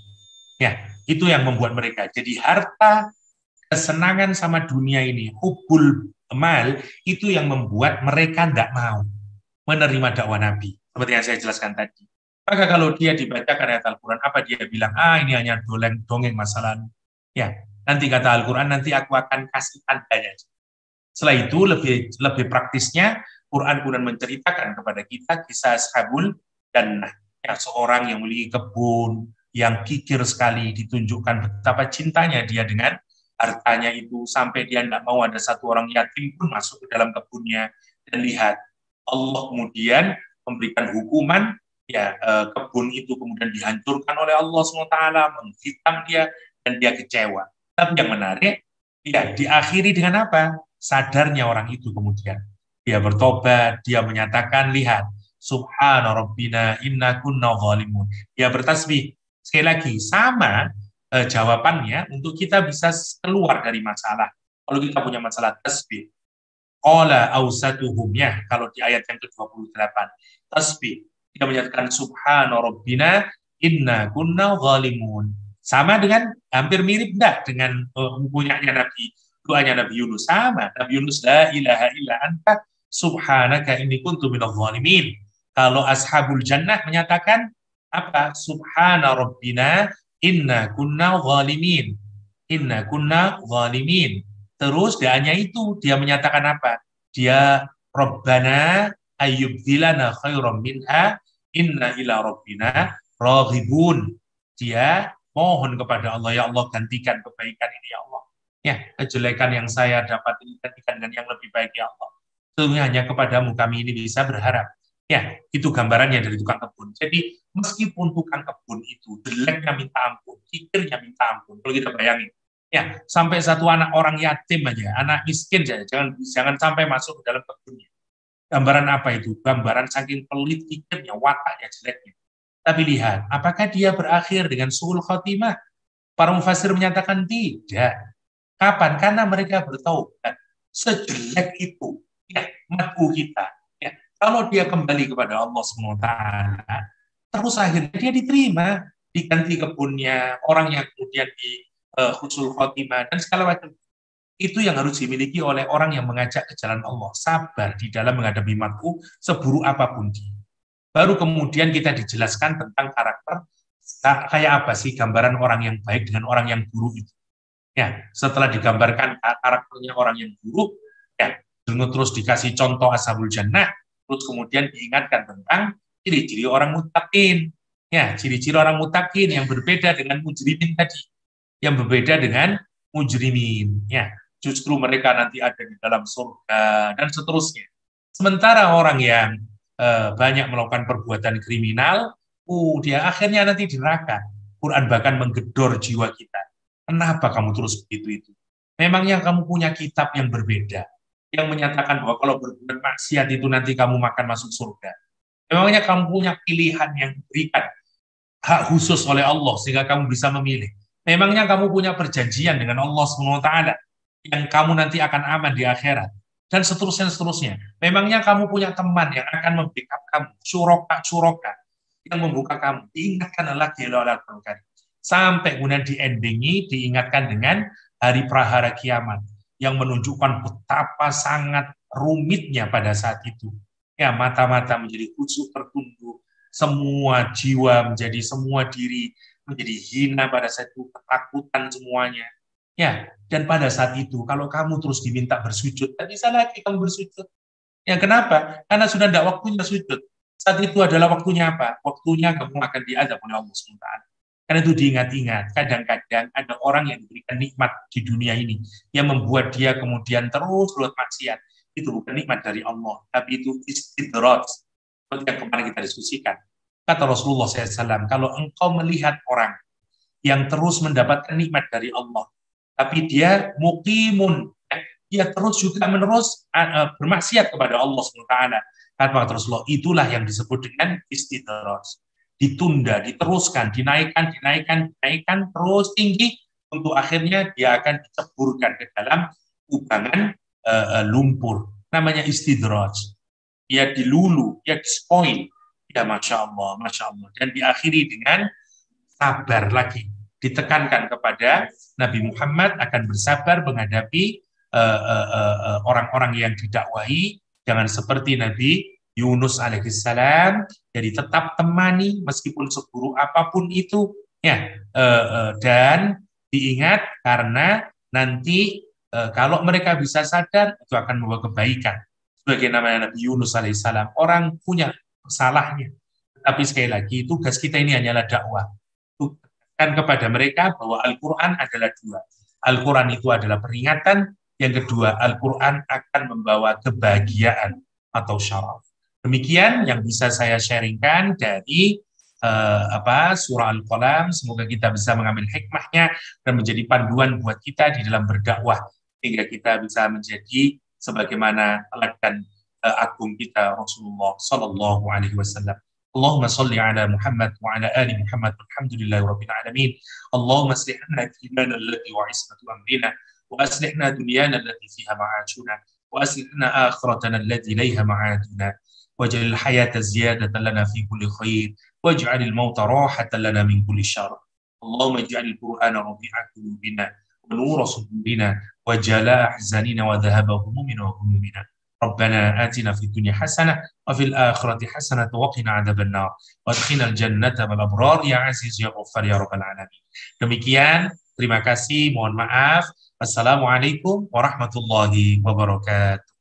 Ya, itu yang membuat mereka. Jadi harta, kesenangan sama dunia ini, hubul mal, itu yang membuat mereka tidak mau menerima dakwah Nabi. Seperti yang saya jelaskan tadi. Maka kalau dia dibacakan ayat Al-Quran, apa dia bilang? Ini hanya dongeng masa lalu. Ya, nanti kata Al-Quran, nanti aku akan kasih tandanya. Setelah itu lebih praktisnya, Quran kemudian menceritakan kepada kita kisah Ashabul Jannah. Ya, seorang yang memiliki kebun, yang kikir sekali, ditunjukkan betapa cintanya dia dengan hartanya itu, sampai dia tidak mau ada satu orang yatim pun masuk ke dalam kebunnya. Dan lihat, Allah kemudian memberikan hukuman, ya kebun itu kemudian dihancurkan oleh Allah SWT, menghitam dia, dan dia kecewa. Tapi yang menarik, ya diakhiri dengan apa? Sadarnya orang itu kemudian. Dia bertobat, dia menyatakan, lihat, Subhana Rabbina inna kunna zalimun. Dia bertasbih. Sekali lagi, sama jawabannya untuk kita bisa keluar dari masalah. Kalau kita punya masalah tasbih, qala awsatuhum, ya, kalau di ayat yang ke-28, tasbih, kita menyatakan Subhana Rabbina inna kunna zalimun. Sama dengan, hampir mirip enggak dengan punyanya Nabi, doanya Nabi Yunus. Sama, Nabi Yunus, la ilaha illa anta subhanaka inni kuntu minadh zalimin. Kalau Ashabul Jannah menyatakan apa? Subhana Rabbina inna kunna zalimin. Inna kunna zalimin. Terus dia hanya itu, dia menyatakan apa? Dia Rabbana ayyubdilana khairan minha inna ila Rabbina raghibun. Dia mohon kepada Allah, ya Allah gantikan kebaikan ini ya Allah. Ya, kejelekan yang saya dapat ini gantikan dengan yang lebih baik ya Allah. Sesungguhnya hanya kepadamu kami ini bisa berharap. Ya, itu gambarannya dari tukang kebun. Jadi, meskipun tukang kebun itu jeleknya minta ampun, kikirnya minta ampun, kalau kita bayangin, ya, sampai satu anak orang yatim aja, anak miskin aja, jangan sampai masuk ke dalam kebunnya. Gambaran apa itu? Gambaran saking pelit kikirnya, wataknya, jeleknya. Tapi lihat, apakah dia berakhir dengan suhul khotimah? Para mufassir menyatakan tidak. Kapan? Karena mereka bertaubat. Sejelek itu, ya, mad'u kita. Kalau dia kembali kepada Allah SWT, terus akhirnya dia diterima. diganti kebunnya, orang yang kemudian di husnul khotimah, dan segala macam. Itu yang harus dimiliki oleh orang yang mengajak ke jalan Allah. Sabar di dalam menghadapi makruh, seburuk apapun dia. Baru kemudian kita dijelaskan tentang karakter, kayak apa sih gambaran orang yang baik dengan orang yang buruk itu. Ya, setelah digambarkan karakternya orang yang buruk, ya, terus dikasih contoh ashabul jannah, terus kemudian diingatkan tentang ciri-ciri orang muttaqin. Ya, ciri-ciri orang muttaqin yang berbeda dengan mujrimin tadi, yang berbeda dengan mujrimin. Ya, justru mereka nanti ada di dalam surga dan seterusnya. Sementara orang yang banyak melakukan perbuatan kriminal, dia akhirnya nanti di neraka. Quran bahkan menggedor jiwa kita. Kenapa kamu terus begitu itu? Memangnya kamu punya kitab yang berbeda, yang menyatakan bahwa kalau berbuat maksiat itu nanti kamu makan masuk surga. Memangnya kamu punya pilihan yang diberikan hak khusus oleh Allah sehingga kamu bisa memilih. Memangnya kamu punya perjanjian dengan Allah SWT yang kamu nanti akan aman di akhirat, dan seterusnya. Memangnya kamu punya teman yang akan membackup kamu, suroka yang membuka kamu. Diingatkan lagi oleh Al-Quran. Sampai kemudian di-endingi, diingatkan dengan hari prahara kiamat yang menunjukkan betapa sangat rumitnya pada saat itu. Ya, mata-mata menjadi khusyuk tertunduk, semua jiwa menjadi, semua diri menjadi hina pada saat itu, ketakutan semuanya. Ya, dan pada saat itu kalau kamu terus diminta bersujud, tak bisa lagi kamu bersujud. Ya, kenapa? Karena sudah tidak waktunya sujud. Saat itu adalah waktunya apa? Waktunya kamu akan diazab oleh Allah SWT. Karena itu diingat-ingat, kadang-kadang ada orang yang diberikan nikmat di dunia ini yang membuat dia kemudian terus berbuat maksiat. Itu bukan nikmat dari Allah, tapi itu istidraj. Seperti yang kemarin kita diskusikan. Kata Rasulullah SAW, kalau engkau melihat orang yang terus mendapatkan nikmat dari Allah, tapi dia muqimun, dia terus juga menerus bermaksiat kepada Allah SWT. Kata Rasulullah, itulah yang disebut dengan istidraj. Ditunda, diteruskan, dinaikkan, terus tinggi, untuk akhirnya dia akan diceburkan ke dalam kubangan lumpur. Namanya istidraj. Dia dilulu, dia dispoil. Ya, Masya Allah. Dan diakhiri dengan sabar lagi. Ditekankan kepada Nabi Muhammad akan bersabar menghadapi orang-orang yang didakwahi. Jangan seperti Nabi Yunus alaihissalam, jadi tetap temani meskipun seburuk apapun itu, ya. Dan diingat karena nanti kalau mereka bisa sadar itu akan membawa kebaikan. Sebagai namanya Nabi Yunus alaihissalam, orang punya salahnya, tapi sekali lagi tugas kita ini hanyalah dakwah. Tugaskan kepada mereka bahwa Al-Quran adalah dua. Al-Quran itu adalah peringatan, yang kedua Al-Quran akan membawa kebahagiaan atau syaraf. Demikian yang bisa saya sharingkan dari surah Al-Qalam. Semoga kita bisa mengambil hikmahnya dan menjadi panduan buat kita di dalam berdakwah, sehingga kita bisa menjadi sebagaimana teladan agung kita Rasulullah Sallallahu Alaihi Wasallam. Allahumma salli ala Muhammad wa ala ali Muhammad walhamdulillahi rabbil alamin. Allahumma aslih lana dinana alladhi wa ismatu amrina wa aslih lana dunyana allati fiha ma'ashuna wa aslih lana akhiratana allati ilayha ma'aduna. واجعل الحياة زيادة لنا في كل خير واجعل الموت راحة لنا من كل شر. اللهم اجعل القرآن ربيع قلوبنا ونور صدورنا وجلاء أحزاننا وذهاب همومنا وهمومنا. ربنا آتنا في الدنيا حسنة وفي الآخرة حسنة وقنا عذاب النار وادخلنا الجنة مع الأبرار يا عزيز يا غفار يا رب العالمين. Demikian, terima kasih, mohon maaf. Assalamualaikum warahmatullahi wabarakatuh.